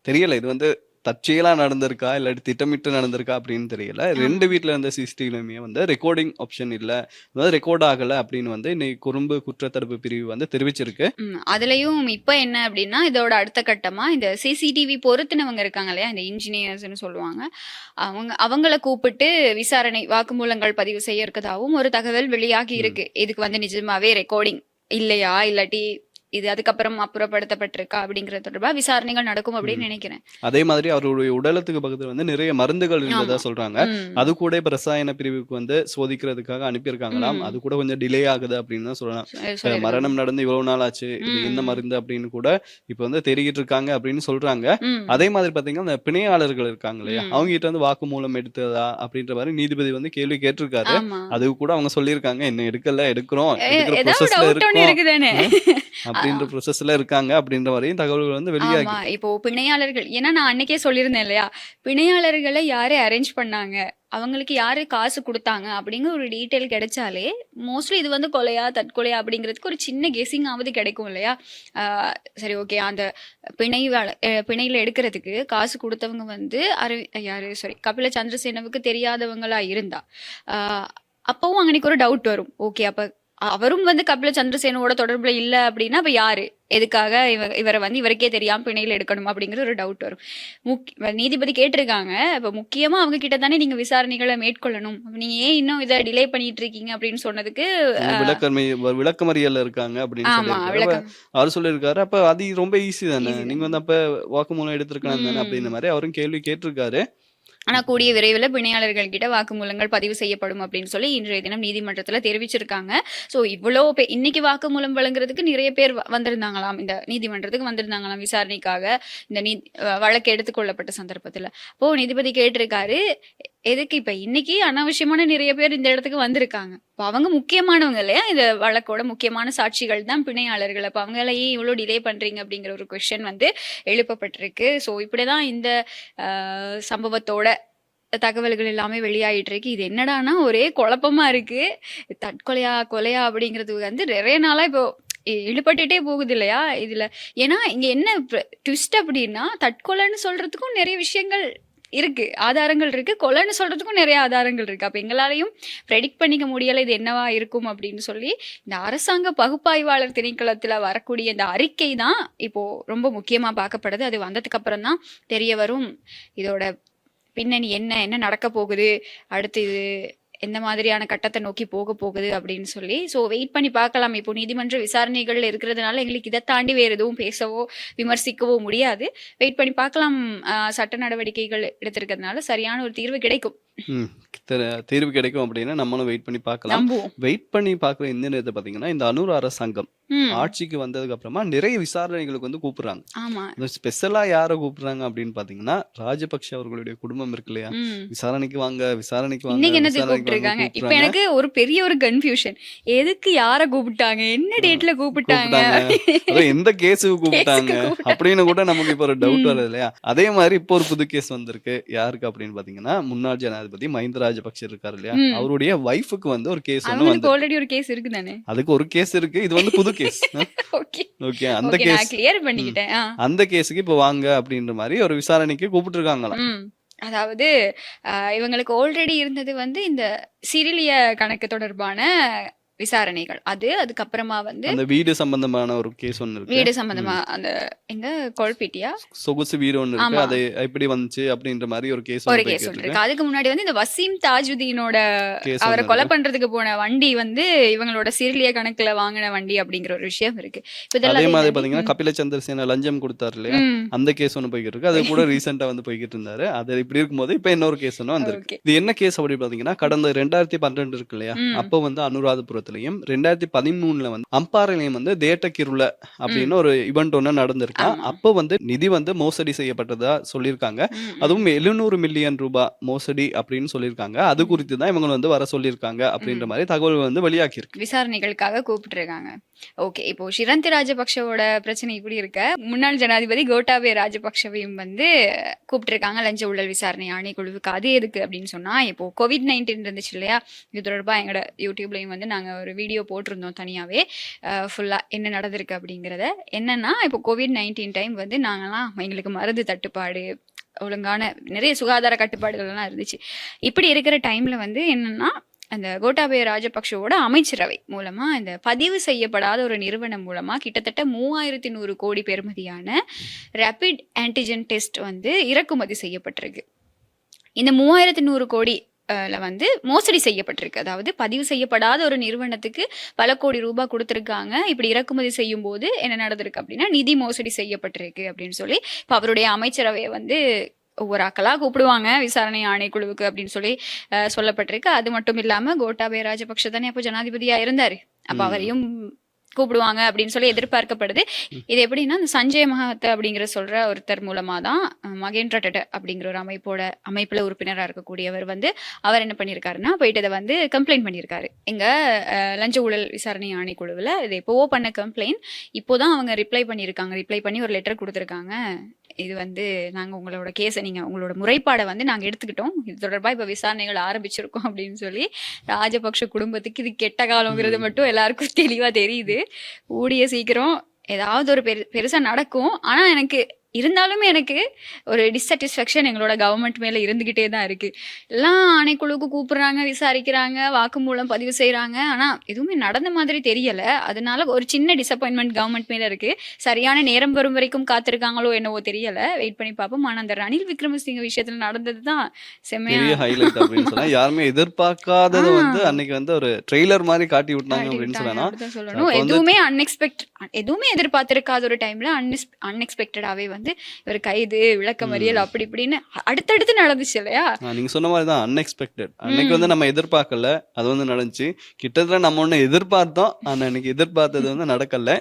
தெரியல இது வந்து தற்செயலா நடந்திருக்கா இல்லாட்டி திட்டமிட்டு நடந்திருக்கா அப்படின்னு தெரியல. ரெண்டு வீட்ல இருந்த சிசிடிவிலுமே வந்து ரெக்கார்டிங் ஆப்ஷன் இல்ல, அதாவது ரெக்கார்ட் ஆகல அப்படின்னு வந்து இன்னைக்கு கொழும்பு குற்றத்தடுப்பு பிரிவு வந்து தெரிவிச்சிருக்கு. அதுலயும் இப்ப என்ன அப்படின்னா இதோட அடுத்த கட்டமா இந்த சிசிடிவி பொருத்தினவங்க இருக்காங்க இல்லையா, இந்த இன்ஜினியர்ஸ்னு சொல்லுவாங்க, அவங்கள கூப்பிட்டு விசாரணை வாக்குமூலங்கள் பதிவு செய்ய இருக்கதாவும் ஒரு தகவல் வெளியாகி இருக்கு. இதுக்கு வந்து நிஜமாவே ரெக்கார்டிங் இல்லையா இல்லாட்டி இது அதுக்கப்புறம் அப்புறப்படுத்தப்பட்டிருக்கா அப்படிங்கறது தொடர்பா விசாரணைகள் நடக்கும் அப்படின்னு நினைக்கிறேன். அதே மாதிரி அவருடைய உடலத்துக்கு பக்கத்துல வந்து நிறைய மருந்துகள் இருந்ததா ஆமா. சொல்றாங்க. ம். அது கூட இப்ப ரசாயன பிரிவுக்கு வந்து சோதிக்கிறதுக்காக அனுப்பியிருக்காங்களாம். அது கூட கொஞ்சம் டிலே ஆகுது அப்படின்னு தான் சொல்லலாம். சொல்லிருக்காங்க. மரணம் நடந்து இவ்வளவு நாள் ஆச்சு, இது என்ன மருந்து அப்படின்னு கூட இப்ப வந்து தெரிகிட்டு இருக்காங்க அப்படின்னு சொல்றாங்க. ம். அதே மாதிரி பாத்தீங்கன்னா இந்த பிணையாளர்கள் இருக்காங்க இல்லையா, ம். அவங்க கிட்ட வந்து வாக்குமூலம் எடுத்ததா அப்படின்ற மாதிரி நீதிபதி வந்து கேள்வி கேட்டிருக்காரு. ஆமா. அது கூட அவங்க சொல்லியிருக்காங்க, என்ன எடுக்கிறோம், எடுக்கிற ஏதாவது ப்ரொசஸ்ல டவுட் ஒண்ணு இருக்கோம் இருக்குதானே. அப்படின்ற ப்ரொசஸ்ல இருக்காங்க அப்படின்ற மாதிரியும் தகவல்கள் வந்து வெளியாகி. ஆமா இப்போ பிணையாளர்கள், ஏன்னா நான் அன்னைக்கே சொல்லியிருந்தேன் இல்லையா, பிணையாளர்களை யாரு அரேஞ்ச் பண்ணாங்க, அவங்களுக்கு யாரு காசு கொடுத்தாங்க அப்படிங்கிற ஒரு டீட்டெயில் கிடைச்சாலே மோஸ்ட்லி இது வந்து கொலையா தற்கொலையா அப்படிங்கிறதுக்கு ஒரு சின்ன கெஸிங் ஆவது கிடைக்கும் இல்லையா. சரி ஓகே, அந்த பிணையில எடுக்கிறதுக்கு காசு கொடுத்தவங்க வந்து யாரு சாரி கபில சந்திரசேனவுக்கு தெரியாதவங்களா இருந்தா அப்பவும் அன்னைக்கு ஒரு டவுட் வரும். ஓகே, அப்ப அவரும் வந்து கபில சந்திரசேனோட தொடர்புல இல்ல அப்படின்னா அப்ப யாரு எதுக்காக இவரை வந்து இவருக்கே தெரியாம பிணையில எடுக்கணும் அப்படிங்கிற ஒரு டவுட் வரும். நீதிபதி கேட்டிருக்காங்க, இப்ப முக்கியமா அவங்க கிட்ட தானே நீங்க விசாரணைகளை மேற்கொள்ளணும், நீங்க ஏன் இன்னும் இதை டிலே பண்ணிட்டு இருக்கீங்க அப்படின்னு சொன்னதுக்கு விளக்கமறியல்ல இருக்காங்க அப்படின்னு ஆமா சொல்லியிருக்காரு. விளக்கம். அவர் சொல்லியிருக்காரு, அப்ப அது ரொம்ப ஈஸி தானே, நீங்க வந்து அப்ப வாக்குமூலம் எடுத்திருக்கலாம் தானே அப்படின்ற மாதிரி அவரும் கேள்வி கேட்டிருக்காரு. ஆனா கூடிய விரைவில் பிணையாளர்கள் கிட்ட வாக்குமூலங்கள் பதிவு செய்யப்படும் அப்படின்னு சொல்லி இன்றைய தினம் நீதிமன்றத்துல தெரிவிச்சிருக்காங்க. சோ இவ்வளோ இன்னைக்கு வாக்குமூலம் வழங்குறதுக்கு நிறைய பேர் வந்திருந்தாங்களாம், இந்த நீதிமன்றத்துக்கு வந்திருந்தாங்களாம் விசாரணைக்காக. இந்த வழக்கு எடுத்துக்கொள்ளப்பட்ட சந்தர்ப்பத்துல அப்போ நீதிபதி கேட்டிருக்காரு, எதுக்கு இப்ப இன்னைக்கு அனாவசியமான நிறைய பேர் இந்த இடத்துக்கு வந்திருக்காங்க, இப்போ அவங்க முக்கியமானவங்க இல்லையா, இந்த வழக்கோட முக்கியமான சாட்சிகள் தான் பிணையாளர்கள், அப்ப அவங்களையே இவ்வளவு டிலே பண்றீங்க அப்படிங்கிற ஒரு கொஸ்டின் வந்து எழுப்பப்பட்டிருக்கு. ஸோ இப்படிதான் இந்த சம்பவத்தோட தகவல்கள் எல்லாமே வெளியாயிட்டு இருக்கு. இது என்னடானா ஒரே குழப்பமா இருக்கு, தற்கொலையா கொலையா அப்படிங்கிறது வந்து நிறைய நாளா இப்போ இழுபட்டுட்டே போகுது இல்லையா இதுல. ஏன்னா இங்க என்ன ட்விஸ்ட் அப்படின்னா, தற்கொலைன்னு சொல்றதுக்கும் நிறைய விஷயங்கள் இருக்கு, ஆதாரங்கள் இருக்கு, கொலைன்னு சொல்றதுக்கும் நிறைய ஆதாரங்கள் இருக்கு. அப்ப எங்களாலையும் ப்ரெடிக்ட் பண்ணிக்க முடியல இது என்னவா இருக்கும் அப்படின்னு சொல்லி. இந்த அரசாங்க பகுப்பாய்வாளர் திணைக்களத்துல வரக்கூடிய இந்த அறிக்கை தான் இப்போ ரொம்ப முக்கியமா பார்க்கப்படுது. அது வந்ததுக்கு அப்புறம் தான் தெரிய வரும் இதோட பின்னணி என்ன நடக்க போகுது, அடுத்து இது எந்த மாதிரியான கட்டத்தை நோக்கி போக போகுது அப்படின்னு சொல்லி. ஸோ வெயிட் பண்ணி பார்க்கலாம். இப்போ நீதிமன்ற விசாரணைகள் இருக்கிறதுனால எங்களுக்கு இதை தாண்டி வேறு எதுவும் பேசவோ விமர்சிக்கவோ முடியாது. வெயிட் பண்ணி பார்க்கலாம். சட்ட நடவடிக்கைகள் எடுத்திருக்கிறதுனால சரியான ஒரு தீர்வு கிடைக்கும். தீர்வு கிடைக்கும் அப்படின்னா நம்மளும் வெயிட் பண்ணி பார்க்கலாம். நம்புவோம். வெயிட் பண்ணி பார்க்குற இந்த நேரத்தை பார்த்தீங்கன்னா இந்த அனுர அரசாங்கம் ஆட்சிக்கு வந்ததுக்கு அப்புறமா நிறைய விசாரணைகளுக்கு வந்து கூப்பிடுறாங்க. ஆமா. ஸ்பெஷலா யாரை கூப்பிடுறாங்க அப்படின்னு பாத்தீங்கன்னா ராஜபக்ஷ அவர்களுடைய குடும்பம் இருக்கு இல்லையா, விசாரணைக்கு வாங்க விசாரணைக்கு வாங்க இன்னைக்கு என்னது கூப்பிட்டுருக்காங்க. இப்ப எனக்கு ஒரு பெரிய ஒரு கன்ஃபியூஷன், எதுக்கு யார கூப்பிட்டாங்க, என்ன டேட்ல கூப்பிட்டாங்க, எந்த கேஸுக்கு கூப்பிட்டாங்க அப்படின்னு கூட நமக்கு இப்ப ஒரு டவுட் வருது இல்லையா. அதே மாதிரி இப்போ ஒரு புது கேஸ் வந்திருக்கு. யாருக்கு அப்படின்னு பாத்தீங்கன்னா முன்னாள் ஜனாதிபதி மஹிந்த ராஜபக்ஷ இருக்காரு இல்லையா, அவருடைய வைஃபுக்கு வந்து ஒரு கேஸ் ஒன்று வந்து ஆல்ரெடி ஒரு கேஸ் இருக்கு தானே. அதுக்கு ஒரு கேஸ் இருக்கு, இது வந்து புது கேஸ். ஓகே, அந்த கேஸ் கிளியர் பண்ணிக்கிட்டேன். அந்த கேஸுக்கு இப்ப வாங்க அப்படின்ற மாதிரி ஒரு விசாரணைக்கு கூப்பிட்டு இருக்காங்களா. அதாவது இவங்களுக்கு ஆல்ரெடி இருந்தது வந்து இந்த சிரிலிய கணக்கு தொடர்பான விசாரணைகள். அதுக்கப்புறமா வந்து அந்த வீடு சம்பந்தமான ஒரு கேஸ் ஒன்னு இருக்கு. வீடு சம்பந்தமா அந்த எங்க கொல்பிட்டியா சொகுசு வீடு ஒன்னு இருக்கு, அது எப்படி வந்துச்சு அப்படின்ற மாதிரி ஒரு கேஸ் இருக்கு. அதுக்கு முன்னாடி வந்து இந்த வசீம் தாஜுதீனோட அவரை கொலை பண்றதுக்கு போன வண்டி வந்து இவங்களோட சிறிலிய கணக்குல வாங்கின வண்டி அப்படிங்கிற ஒரு விஷயம் இருக்கு. அதே மாதிரி பாத்தீங்கன்னா கபில சந்திரசேனா லஞ்சம் கொடுத்தாரு இல்லையா, அந்த கேஸ் ஒன்னு போய்கிட்டு இருக்கு. அது கூட ரீசெண்டா வந்து போய்கிட்டு இருந்தாரு. அது இப்படி இருக்கும்போது இப்ப இன்னொரு கேஸ் ஒன்னு வந்திருக்கு. இது என்ன கேஸ் அப்படி பாத்தீங்கன்னா கடந்த 2012 இருக்கு இல்லையா, அப்ப வந்து அனுராதபுரத்துல 2013 வந்து அம்பாறையிலையும் வந்து தேட்டக்கிருள அப்படின்னு ஒரு இவெண்ட் ஒண்ணு நடந்திருக்கு. அப்போ வந்து நிதி வந்து மோசடி செய்யப்பட்டதா சொல்லியிருக்காங்க. அதுவும் 700 மில்லியன் ரூபாய் மோசடி அப்படின்னு சொல்லியிருக்காங்க. அது குறித்து தான் இவங்க வந்து வர சொல்லியிருக்காங்க அப்படின்ற மாதிரி தகவல் வந்து வெளியாகி இருக்கு. விசாரணைகளுக்காக கூப்பிட்டு இருக்காங்க. ஓகே, இப்போ ஷிரந்தி ராஜபக்ஷவோட பிரச்சனை இப்படி இருக்க, முன்னாள் ஜனாதிபதி கோட்டாபய ராஜபக்ஷவையும் வந்து கூப்பிட்டுருக்காங்க லஞ்ச ஊழல் விசாரணை ஆணைக்குழுவுக்கு. அது எதுக்கு அப்படின்னு சொன்னா, இப்போ COVID-19 இருந்துச்சு இல்லையா, இது தொடர்பாக எங்களோட யூடியூப்லையும் வந்து நாங்கள் ஒரு வீடியோ போட்டிருந்தோம் தனியாகவே, ஃபுல்லாக என்ன நடந்திருக்கு அப்படிங்கிறத. என்னன்னா இப்போ COVID-19 டைம் வந்து நாங்கள்லாம் எங்களுக்கு மருந்து தட்டுப்பாடு, ஒழுங்கான நிறைய சுகாதார கட்டுப்பாடுகள்லாம் இருந்துச்சு. இப்படி இருக்கிற டைமில் வந்து என்னன்னா அந்த கோட்டாபய ராஜபக்ஷவோட அமைச்சரவை மூலமா இந்த பதிவு செய்யப்படாத ஒரு நிறுவனம் மூலமா கிட்டத்தட்ட 3100 கோடி பெறுமதியான ரேபிட் ஆன்டிஜென் டெஸ்ட் வந்து இறக்குமதி செய்யப்பட்டிருக்கு. இந்த 3100 கோடி வந்து மோசடி செய்யப்பட்டிருக்கு. அதாவது பதிவு செய்யப்படாத ஒரு நிறுவனத்துக்கு பல கோடி ரூபாய் கொடுத்துருக்காங்க. இப்படி இறக்குமதி செய்யும் போது என்ன நடந்திருக்கு அப்படின்னா நிதி மோசடி செய்யப்பட்டிருக்கு அப்படின்னு சொல்லி இப்போ அவருடைய அமைச்சரவையை வந்து ஒவ்வொரு ஆக்களாக கூப்பிடுவாங்க விசாரணை ஆணைக்குழுவுக்கு அப்படின்னு சொல்லி சொல்லப்பட்டிருக்கு. அது மட்டும் இல்லாமல் கோட்டாபய ராஜபக்ஷ தானே அப்போ ஜனாதிபதியாக இருந்தார். அப்போ அவரையும் கூப்பிடுவாங்க அப்படின்னு சொல்லி எதிர்பார்க்கப்படுது. இது எப்படின்னா இந்த சஞ்சய் மஹாத் அப்படிங்கிற சொல்ற ஒருத்தர் மூலமா தான் மகேந்திர டெட் அப்படிங்கிற ஒரு அமைப்புல உறுப்பினராக இருக்கக்கூடியவர் வந்து அவர் என்ன பண்ணியிருக்காருன்னா போயிட்டு இதை வந்து கம்ப்ளைண்ட் பண்ணியிருக்காரு. எங்க லஞ்ச ஊழல் விசாரணை ஆணைக்குழுவில் இது எப்போவோ பண்ண கம்ப்ளைண்ட் இப்போதான் அவங்க ரிப்ளை பண்ணி ஒரு லெட்டர் கொடுத்துருக்காங்க. இது வந்து நாங்கள் உங்களோட கேஸை உங்களோட முறைப்பாடை வந்து நாங்கள் எடுத்துக்கிட்டோம், இது தொடர்பாக இப்போ விசாரணைகள் ஆரம்பிச்சிருக்கோம் அப்படின்னு சொல்லி ராஜபக்ஷ குடும்பத்துக்கு இது கெட்ட காலங்கிறது மட்டும் எல்லாருக்கும் தெளிவாக தெரியுது. கூடிய சீக்கிரம் ஏதாவது ஒரு பெருசாக நடக்கும். ஆனால் எனக்கு ஒரு டிஸ்சாட்டிஸ்ஃபேக்ஷன் எங்களோட கவர்மெண்ட் மேலே இருந்துக்கிட்டே தான் இருக்குது. எல்லாம் ஆணைக்குழுவுக்கு கூப்பிட்றாங்க, விசாரிக்கிறாங்க, வாக்குமூலம் பதிவு செய்கிறாங்க, ஆனால் எதுவுமே நடந்த மாதிரி தெரியலை. அதனால ஒரு சின்ன டிசப்பாயின்மெண்ட் கவர்மெண்ட் மேலே இருக்குது. சரியான நேரம் வரும் வரைக்கும் காத்திருக்காங்களோ என்னவோ தெரியலை, வெயிட் பண்ணி பார்ப்போம். ஆனால் அந்த ரணில் விக்ரமசிங்க விஷயத்தில் நடந்தது தான் செம்மையா ஹைலைட் அப்படின்னு சொன்னா, யாருமே எதிர்பார்க்காதது வந்து அன்னைக்கு வந்து ஒரு ட்ரெய்லர் மாதிரி காட்டி விட்டாங்க அப்படின்னு சொல்லணும். எதுவுமே எதிர்பார்த்திருக்காத ஒரு டைம்ல அன்எக்ஸ்பெக்டடாவே வந்து ஒரு கைது, விளக்க மறியல் அப்படி இப்படின்னு அடுத்தடுத்து நடந்துச்சு இல்லையா. நீங்க சொன்ன மாதிரி தான் அன்எக்ஸ்பெக்டட். அன்னைக்கு வந்து நம்ம எதிர்பார்க்கல, அது வந்து நடந்துச்சு. கிட்டத்தட்ட நம்ம ஒண்ணு எதிர்பார்த்தோம், ஆனா அன்னைக்கு எதிர்பார்த்தது வந்து நடக்கல.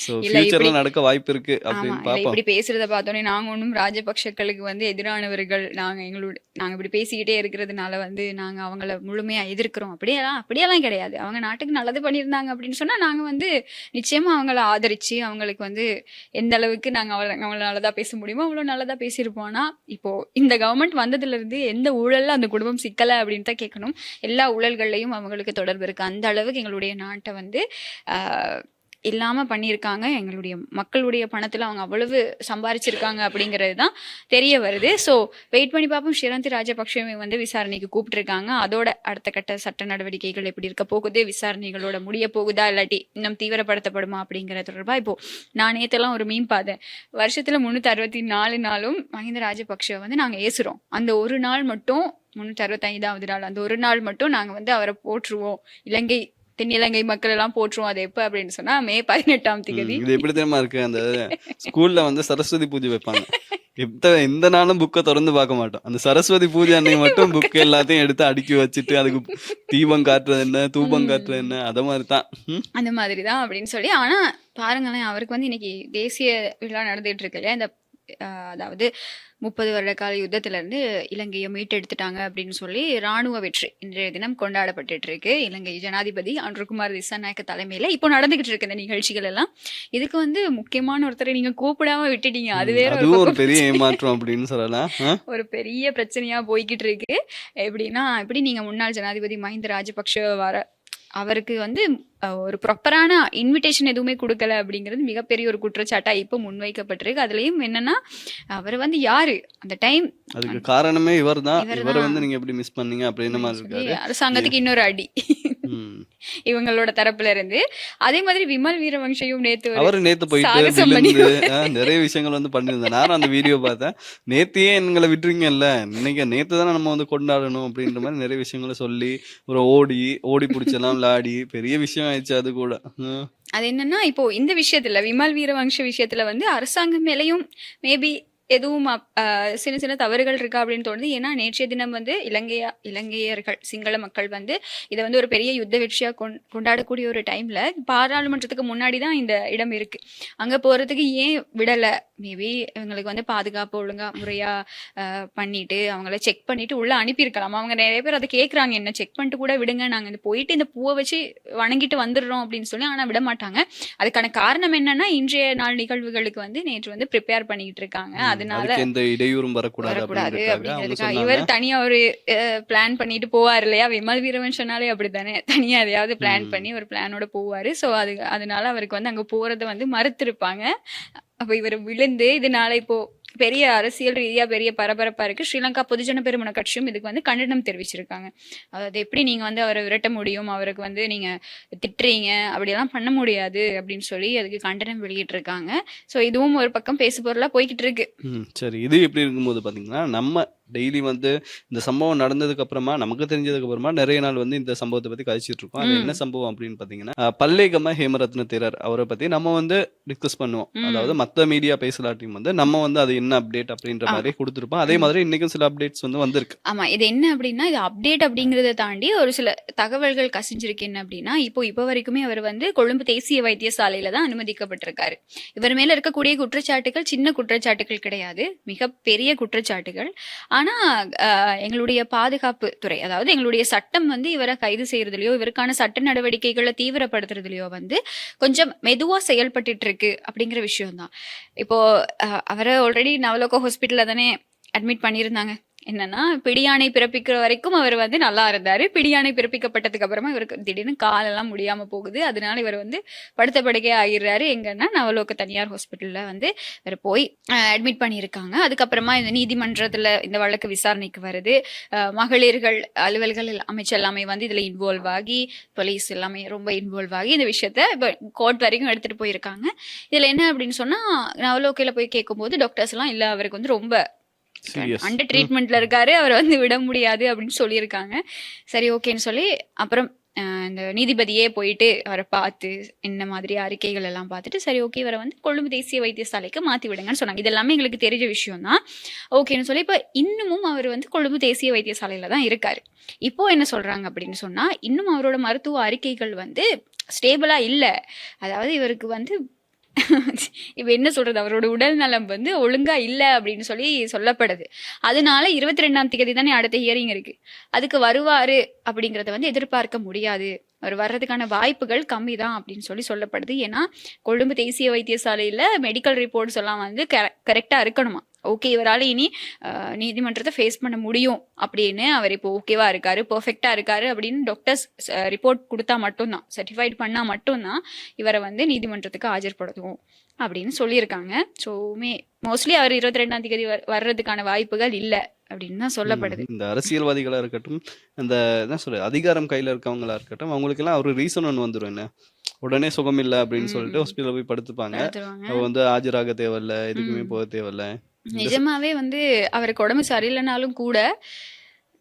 சோ ஃபியூச்சர்ல நடக்க வாய்ப்பு இருக்கு அப்படின்னு பாப்போம். இப்படி பேசுறத பார்த்தோன்னே நாங்க ஒன்றும் ராஜபக்ஷக்களுக்கு வந்து எதிரானவர்கள், நாங்க இப்படி பேசிக்கிட்டே இருக்கிறதுனால வந்து நாங்க அவங்கள முழுமையா எதிர்க்கிறோம் அப்படியெல்லாம் கிடையாது. அவங்க நாட்டுக்கு நல்லது பண்ணியிருந்தாங்க அப்படின்னு சொன்னா நாங்க வந்து நிச்சயமா அவங்கள ஆதரிச்சு அவங்களுக்கு வந்து எந்த அளவுக்கு நாங்க அவங்கள நல்லதா பேச முடியுமோ அவ்வளோ நல்லதா பேசியிருப்போம். ஆனா இப்போ இந்த கவர்மெண்ட் வந்ததுல இருந்து எந்த ஊழல்ல அந்த குடும்பம் சிக்கலை அப்படின்னு தான் கேட்கணும். எல்லா ஊழல்கள்லையும் அவங்களுக்கு தொடர்பு இருக்கு. அந்த அளவுக்கு எங்களுடைய நாட்டை வந்து இல்லாமல் பண்ணியிருக்காங்க. எங்களுடைய மக்களுடைய பணத்தில் அவங்க அவ்வளவு சம்பாரிச்சிருக்காங்க அப்படிங்கிறது தான் தெரிய வருது. ஸோ வெயிட் பண்ணி பார்ப்போம். ஷிரந்தி ராஜபக்ஷவை வந்து விசாரணைக்கு கூப்பிட்டுருக்காங்க. அதோட அடுத்த கட்ட சட்ட நடவடிக்கைகள் எப்படி இருக்க போகுது, விசாரணைகளோட முடிய போகுதா இல்லாட்டி இன்னும் தீவிரப்படுத்தப்படுமா அப்படிங்கிற தொடர்பாக இப்போ நான் நேற்றெல்லாம் ஒரு மீம் பார்த்தேன். வருஷத்தில் 364 நாளும் மஹிந்த ராஜபக்ஷவை வந்து நாங்கள் ஏசுகிறோம். அந்த ஒரு நாள் மட்டும் 365வது நாள் அந்த ஒரு நாள் மட்டும் நாங்கள் வந்து அவரை போற்றுவோம், தென்னிலங்கை மக்கள் எல்லாம் போற்றுவோம். அது எப்ப அப்படின்னு சொன்னா மே 18ஆம் தேதி. இது எப்படி தெரியுமா இருக்கு, அந்த ஸ்கூல்ல வந்து சரஸ்வதி பூஜை வைப்பாங்க. இந்த நாளும் புக்கை திறந்து பார்க்க மாட்டோம். அந்த சரஸ்வதி பூஜை அன்னைக்கு மட்டும் புக் எல்லாத்தையும் எடுத்து அடுக்கி வச்சுட்டு அதுக்கு தீபம் காட்டுறது என்ன, தூபம் காட்டுறது என்ன, அத மாதிரி தான். அந்த மாதிரி தான் அப்படின்னு சொல்லி. ஆனா பாருங்களேன், அவருக்கு வந்து இன்னைக்கு தேசிய விழா நடந்துட்டு இருக்கு இல்லையா, இந்த அதாவது 30 வருட கால யுத்தத்துல இருந்து இலங்கையை மீட்டெடுத்துட்டாங்க அப்படின்னு சொல்லி ராணுவ வெற்றி இன்றைய தினம் கொண்டாடப்பட்டு இருக்கு. இலங்கை ஜனாதிபதி அன்ருகுமார் திசாநாயக்க தலைமையில இப்போ நடந்துகிட்டு இருக்கு இந்த நிகழ்ச்சிகள் எல்லாம். இதுக்கு வந்து முக்கியமான ஒருத்தரை நீங்க கூப்பிடாம விட்டுட்டீங்க, அது வேற ஒரு பெரிய ஏமாற்றம் அப்படின்னு சொல்லலாம். ஒரு பெரிய பிரச்சனையா போய்கிட்டு இருக்கு. எப்படின்னா, இப்படி நீங்க முன்னாள் ஜனாதிபதி மஹிந்த ராஜபக்ஷ அவருக்கு வந்து ஒரு ப்ராப்பரான இன்விடேஷன் எதுவுமே கொடுக்கல அப்படிங்கிறது மிகப்பெரிய ஒரு குற்றச்சாட்டா இப்போ முன்வைக்கப்பட்டிருக்கு. அதுலயும் என்னன்னா, அவர் வந்து யாரு அந்த டைம், அதுக்கு காரணமே இவர் தான். இவரை வந்து நீங்க எப்படி மிஸ் பண்ணீங்க அப்படின்னு மாதிரி இருக்காரு. அரசாங்கத்துக்கு இன்னொரு அடி இவங்களோட தரப்புல இருந்து. அதே மாதிரி விமல் வீரவங்சையும் நேத்து போயிட்டு நிறைய விஷயங்கள் வந்து பண்ணிருந்தேன். நானும் அந்த வீடியோ பார்த்தேன். நேத்தியே எங்களை விட்டுறீங்கல்ல, இன்னைக்கு நேத்து தானே நம்ம வந்து கொண்டாடணும் அப்படின்ற மாதிரி நிறைய விஷயங்களை சொல்லி ஒரு ஓடி பிடிச்செல்லாம் விளையாடி பெரிய விஷயம் ஆயிடுச்சு. அது கூட அது என்னன்னா, இப்போ இந்த விஷயத்துல விமல் வீரவங்ச விஷயத்துல வந்து அரசாங்கம் மேலையும் மேபி எதுவும் சின்ன சின்ன தவறுகள் இருக்கா அப்படின்னு தோணுது. ஏன்னா நேற்றைய தினம் வந்து இலங்கையர்கள் சிங்கள மக்கள் வந்து இதை வந்து ஒரு பெரிய யுத்த வெற்றியா கொண்டாடக்கூடிய ஒரு டைம்ல பாராளுமன்றத்துக்கு முன்னாடி தான் இந்த இடம் இருக்கு. அங்க போறதுக்கு ஏன் விடலை? மேபி இவங்களுக்கு வந்து பாதுகாப்பு ஒழுங்கா முறையா பண்ணிட்டு அவங்கள செக் பண்ணிட்டு உள்ள அனுப்பியிருக்கலாம். அவங்க நிறைய பேர் அதை கேட்குறாங்க, என்ன செக் பண்ணிட்டு கூட விடுங்க, நாங்க இந்த போயிட்டு இந்த பூவை வச்சு வணங்கிட்டு வந்துடுறோம் அப்படின்னு சொல்லி. ஆனா விட மாட்டாங்க. அதுக்கான காரணம் என்னன்னா, இன்றைய நாள் நிகழ்வுகளுக்கு வந்து நேற்று வந்து ப்ரிப்பேர் பண்ணிக்கிட்டு இருக்காங்க. அதனால எந்த இடையூறும் வரக்கூடாது அப்படிங்கிறதுக்காக இவர் தனியா ஒரு பிளான் பண்ணிட்டு போவார் இல்லையா. விமல் வீரவன்சனாலே அப்படித்தானே, தனியா எதையாவது பிளான் பண்ணி ஒரு பிளானோட போவாரு. ஸோ அதனால அவருக்கு வந்து அங்க போறதை வந்து மறுத்திருப்பாங்க. அப்ப இவர் விழுந்து இதனால இப்போ பெரிய அரசியல் ரீதியா பெரிய பரபரப்பா இருக்கு. ஸ்ரீலங்கா பொதுஜன பெருமன கட்சியும் இதுக்கு வந்து கண்டனம் தெரிவிச்சிருக்காங்க. அதாவது எப்படி நீங்க வந்து அவரை விரட்ட முடியும், அவருக்கு வந்து நீங்க திட்டுறீங்க, அப்படியெல்லாம் பண்ண முடியாது அப்படின்னு சொல்லி அதுக்கு கண்டனம் வெளியிட்டு இருக்காங்க. ஸோ இதுவும் ஒரு பக்கம் பேசு பொருளா போய்கிட்டு இருக்கு. சரி, இது எப்படி இருக்கும்போது பாத்தீங்கன்னா, நம்ம டெய்லி வந்து இந்த சம்பவம் நடந்ததுக்கு அப்புறமா நமக்கு தெரிஞ்சதுக்கு அப்புறமா நிறைய நாள் வந்து இந்த சம்பவத்தை பத்தி கழிச்சிட்டு இருக்கோம். அது என்ன சம்பவம் அப்படின்னு பாத்தீங்கன்னா, பல்லேகம ஹேமரத்ன தேரர் அவரை பத்தி நம்ம வந்து டிஸ்கஸ் பண்ணுவோம். அதாவது மத்த மீடியா பேசலாட்டியும் வந்து நம்ம வந்து அது என்ன அப்டேட் அப்படின்ற மாதிரி கொடுத்துருப்போம். அதே மாதிரி இன்னைக்கும் சில அப்டேட்ஸ் வந்து வந்திருக்கு. ஆமா, இது என்ன அப்படின்னா, இது அப்டேட் அப்படிங்கறத தாண்டி ஒரு சில தகவல்கள் கசிஞ்சிருக்கு. என்ன அப்படின்னா, இப்போ வரைக்குமே அவர் வந்து கொழும்பு தேசிய வைத்தியசாலையில தான் அனுமதிக்கப்பட்டிருக்காரு. இவர் மேல இருக்கக்கூடிய குற்றச்சாட்டுகள் சின்ன குற்றச்சாட்டுகள் கிடையாது, மிக பெரிய குற்றச்சாட்டுகள். ஆனா எங்களுடைய பாதுகாப்பு துறை, அதாவது எங்களுடைய சட்டம் வந்து இவரை கைது செய்யறதுலயோ இவருக்கான சட்ட நடவடிக்கைகளை தீவிரப்படுத்துறதுலயோ வந்து கொஞ்சம் மெதுவா செயல்பட்டு இருக்கு அப்படிங்கிற விஷயம் தான். இப்போ அவரை ஆல்ரெடி நவலோக ஹாஸ்பிட்டல்ல தானே அட்மிட் பண்ணியிருந்தாங்க. என்னன்னா, பிடியாணை பிறப்பிக்கிற வரைக்கும் அவர் வந்து நல்லா இருந்தாரு. பிடியாணை பிறப்பிக்கப்பட்டதுக்கு அப்புறமா இவருக்கு திடீர்னு காலெல்லாம் முடியாம போகுது. அதனால இவர் வந்து படுத்த படுக்கையா ஆகிடுறாரு. எங்கன்னா நவலோக தனியார் ஹாஸ்பிட்டல்ல வந்து இவர் போய் அட்மிட் பண்ணியிருக்காங்க. அதுக்கப்புறமா இந்த நீதிமன்றத்துல இந்த வழக்கு விசாரணைக்கு வருது. மகளிர்கள் அலுவல்கள் அமைச்சர் எல்லாமே வந்து இதுல இன்வால்வ் ஆகி, போலீஸ் எல்லாமே ரொம்ப இன்வால்வ் ஆகி இந்த விஷயத்த இப்போ கோர்ட் வரைக்கும் எடுத்துட்டு போயிருக்காங்க. இதுல என்ன அப்படின்னு சொன்னா, நவலோக்கையில போய் கேட்கும்போது டாக்டர்ஸ் எல்லாம் இல்ல, அவருக்கு வந்து ரொம்ப அண்டர் ட்ரீட்மெண்ட்ல இருக்காரு, அவரை வந்து விட முடியாது அப்படின்னு சொல்லியிருக்காங்க. சரி, ஓகேன்னு சொல்லி அப்புறம் இந்த நீதிபதியே போயிட்டு அவரை பார்த்து என்ன மாதிரி அறிக்கைகள் எல்லாம் பார்த்துட்டு, சரி ஓகே இவரை வந்து கொழும்பு தேசிய வைத்தியசாலைக்கு மாற்றி விடுங்கன்னு சொன்னாங்க. இது எல்லாமே எங்களுக்கு தெரிஞ்ச விஷயம் தான். ஓகேன்னு சொல்லி இப்போ இன்னமும் அவர் வந்து கொழும்பு தேசிய வைத்தியசாலையில தான் இருக்காரு. இப்போ என்ன சொல்றாங்க அப்படின்னு சொன்னா, இன்னும் அவரோட மருத்துவ அறிக்கைகள் வந்து ஸ்டேபிளா இல்லை. அதாவது இவருக்கு வந்து இப்ப என்ன சொல்றது, அவரோட உடல் நலம் வந்து ஒழுங்கா இல்லை அப்படின்னு சொல்லி சொல்லப்படுது. அதனால 22ஆம் தேதி தானே அடுத்த ஹியரிங் இருக்கு, அதுக்கு வருவாரு அப்படிங்கறத வந்து எதிர்பார்க்க முடியாது. அவர் வர்றதுக்கான வாய்ப்புகள் கம்மி தான் அப்படின்னு சொல்லி சொல்லப்படுது. ஏன்னா கொழும்பு தேசிய வைத்தியசாலையில மெடிக்கல் ரிப்போர்ட்ஸ் எல்லாம் வந்து கரெக்டா இருக்கணுமா. ஓகே இவரால் இனி நீதிமன்றத்தை ஃபேஸ் பண்ண முடியும் அப்படின்னு அவர் இப்போ ஓகேவா இருக்காரு, பெர்ஃபெக்டா இருக்காரு அப்படின்னு டாக்டர்ஸ் ரிப்போர்ட் கொடுத்தா மட்டும்தான், சர்டிஃபைட் பண்ணா மட்டும்தான் இவரை வந்து நீதிமன்றத்துக்கு ஆஜர்படுத்துவோம் அப்படின்னு சொல்லியிருக்காங்க. ஸோ மோஸ்ட்லி அவர் 22ஆம் தேதி வர்றதுக்கான வாய்ப்புகள் இல்லை அப்படின்னு தான் சொல்லப்படுது. இந்த அரசியல்வாதிகளா இருக்கட்டும், அந்த என்ன சொல்றது அதிகாரம் கையில இருக்கவங்களா இருக்கட்டும், அவங்களுக்கு எல்லாம் ஒரு ரீசன் ஒன்று வந்துடும். என்ன உடனே சுகம் இல்லை அப்படின்னு சொல்லிட்டு ஹாஸ்பிட்டல் போய் படுத்துப்பாங்க. பார்த்துருவாங்க. அவ வந்து ஆஜராக தேவையில்ல, எதுக்குமே போக தேவையில்ல. நிஜமாவே வந்து அவருக்கு உடம்பு சரியில்லைனாலும் கூட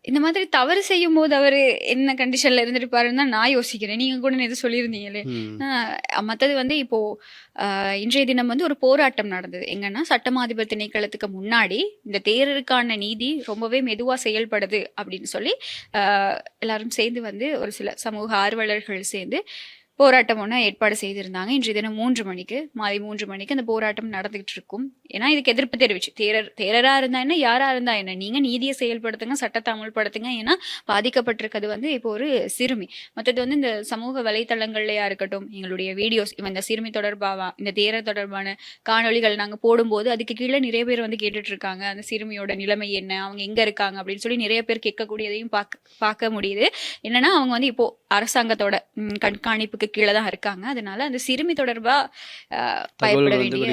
இந்த மாதிரி தவறு செய்யும் போது அவர் என்ன கண்டிஷன்ல இருந்திருப்பாருன்னு தான் நான் யோசிக்கிறேன். நீங்க கூட நேத்து சொல்லியிருந்தீங்களே. மற்றது வந்து இப்போ இன்றைய தினம் வந்து ஒரு போராட்டம் நடந்தது. எங்கன்னா சட்டமாதிபர் திணைக்களத்துக்கு முன்னாடி இந்த தேரருக்கான நீதி ரொம்பவே மெதுவா செயல்படுது அப்படின்னு சொல்லி எல்லாரும் சேர்ந்து வந்து ஒரு சில சமூக ஆர்வலர்கள் சேர்ந்து போராட்டம் ஒன்று ஏற்பாடு செய்திருந்தாங்க. இன்றைய தினம் 3 மணிக்கு மாலை 3 மணிக்கு அந்த போராட்டம் நடந்துகிட்டு இருக்கும். ஏன்னா இதுக்கு எதிர்ப்பு தெரிவிச்சு தேரரா இருந்தா என்ன, யாரா இருந்தா என்ன, நீங்க நீதியை செயல்படுத்துங்க, சட்டத்தை அமல்படுத்துங்க. ஏன்னா பாதிக்கப்பட்டிருக்கிறது வந்து இப்போ ஒரு சிறுமி. மற்றது வந்து இந்த சமூக வலைத்தளங்கள்லயா இருக்கட்டும், எங்களுடைய வீடியோஸ் இந்த சிறுமி தொடர்பாக இந்த தேரர் தொடர்பான காணொலிகள் நாங்கள் போடும்போது அதுக்கு கீழே நிறைய பேர் வந்து கேட்டுட்டு இருக்காங்க, அந்த சிறுமியோட நிலைமை என்ன, அவங்க எங்க இருக்காங்க அப்படின்னு சொல்லி நிறைய பேர் கேட்கக்கூடியதையும் பார்க்க முடியுது. என்னன்னா அவங்க வந்து இப்போ அரசாங்கத்தோட கண்காணிப்புக்கு கீழே தான் இருக்காங்க. அதனால அந்த சிறுமி தொடர்பா பயப்பட வேண்டிய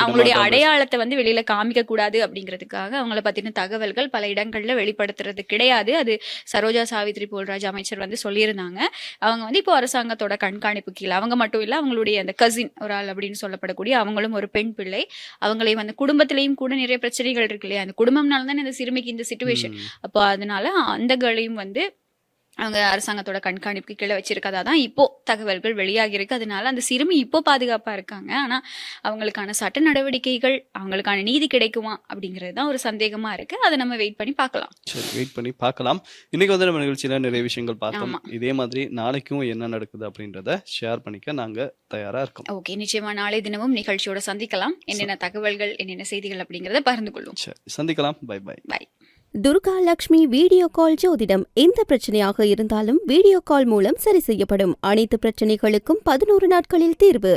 அவங்களுடைய அடையாளத்தை வந்து வெளியில காமிக்க கூடாது அப்படிங்கிறதுக்காக அவங்கள பத்தின தகவல்கள் பல இடங்கள்ல வெளிப்படுத்துறது கிடையாது. அது சரோஜா சாவித்ரி போல்ராஜ் அமைச்சர் வந்து சொல்லியிருந்தாங்க. அவங்க வந்து இப்போ அரசாங்கத்தோட கண்காணிப்பு கீழே, அவங்க மட்டும் இல்லை அவங்களுடைய அந்த கசின் ஒரு ஆள் அப்படின்னு சொல்லப்படக்கூடிய அவங்களும் ஒரு பெண் பிள்ளை, அவங்களையும் அந்த குடும்பத்திலையும் கூட நிறைய பிரச்சனைகள் இருக்கு இல்லையா, அந்த குடும்பம்னால தானே இந்த சிறுமிக்கு இந்த சிச்சுவேஷன். அப்போ அதனால அந்த களையும் வந்து அவங்க அரசாங்கத்தோட கண்காணிப்புக்கு கீழே வச்சிருக்கதா தான் இப்போ தகவல்கள் வெளியாகி இருக்கு. அதனால அந்த சிறுமி இப்போ பாதுகாப்பா இருக்காங்க. ஆனா அவங்களுக்கான சட்ட நடவடிக்கைகள், அவங்களுக்கான நீதி கிடைக்குமா அப்படிங்கிறது தான் ஒரு சந்தேகமா இருக்கு. அதை நம்ம வெயிட் பண்ணி பார்க்கலாம். சரி, வெயிட் பண்ணி பார்க்கலாம். இன்னைக்கு வந்து நம்ம நிகழ்ச்சியில நிறைய விஷயங்கள் பார்த்தோம். இதே மாதிரி நாளைக்கும் என்ன நடக்குது அப்படின்றத ஷேர் பண்ணிக்க நாங்க தயாரா இருக்கோம். ஓகே, நிச்சயமா நாளை தினமும் நிகழ்ச்சியோட சந்திக்கலாம். என்னென்ன தகவல்கள், என்னென்ன செய்திகள் அப்படிங்கறத பகிர்ந்து கொள்ளும். சரி, சந்திக்கலாம். Bye bye. Bye. Durga Lakshmi video call ஜோதிடம் எந்த பிரச்சனையாக இருந்தாலும் வீடியோ கால் மூலம் சரி செய்யப்படும். அனைத்து பிரச்சனைகளுக்கும் 11 நாட்களில் தீர்வு.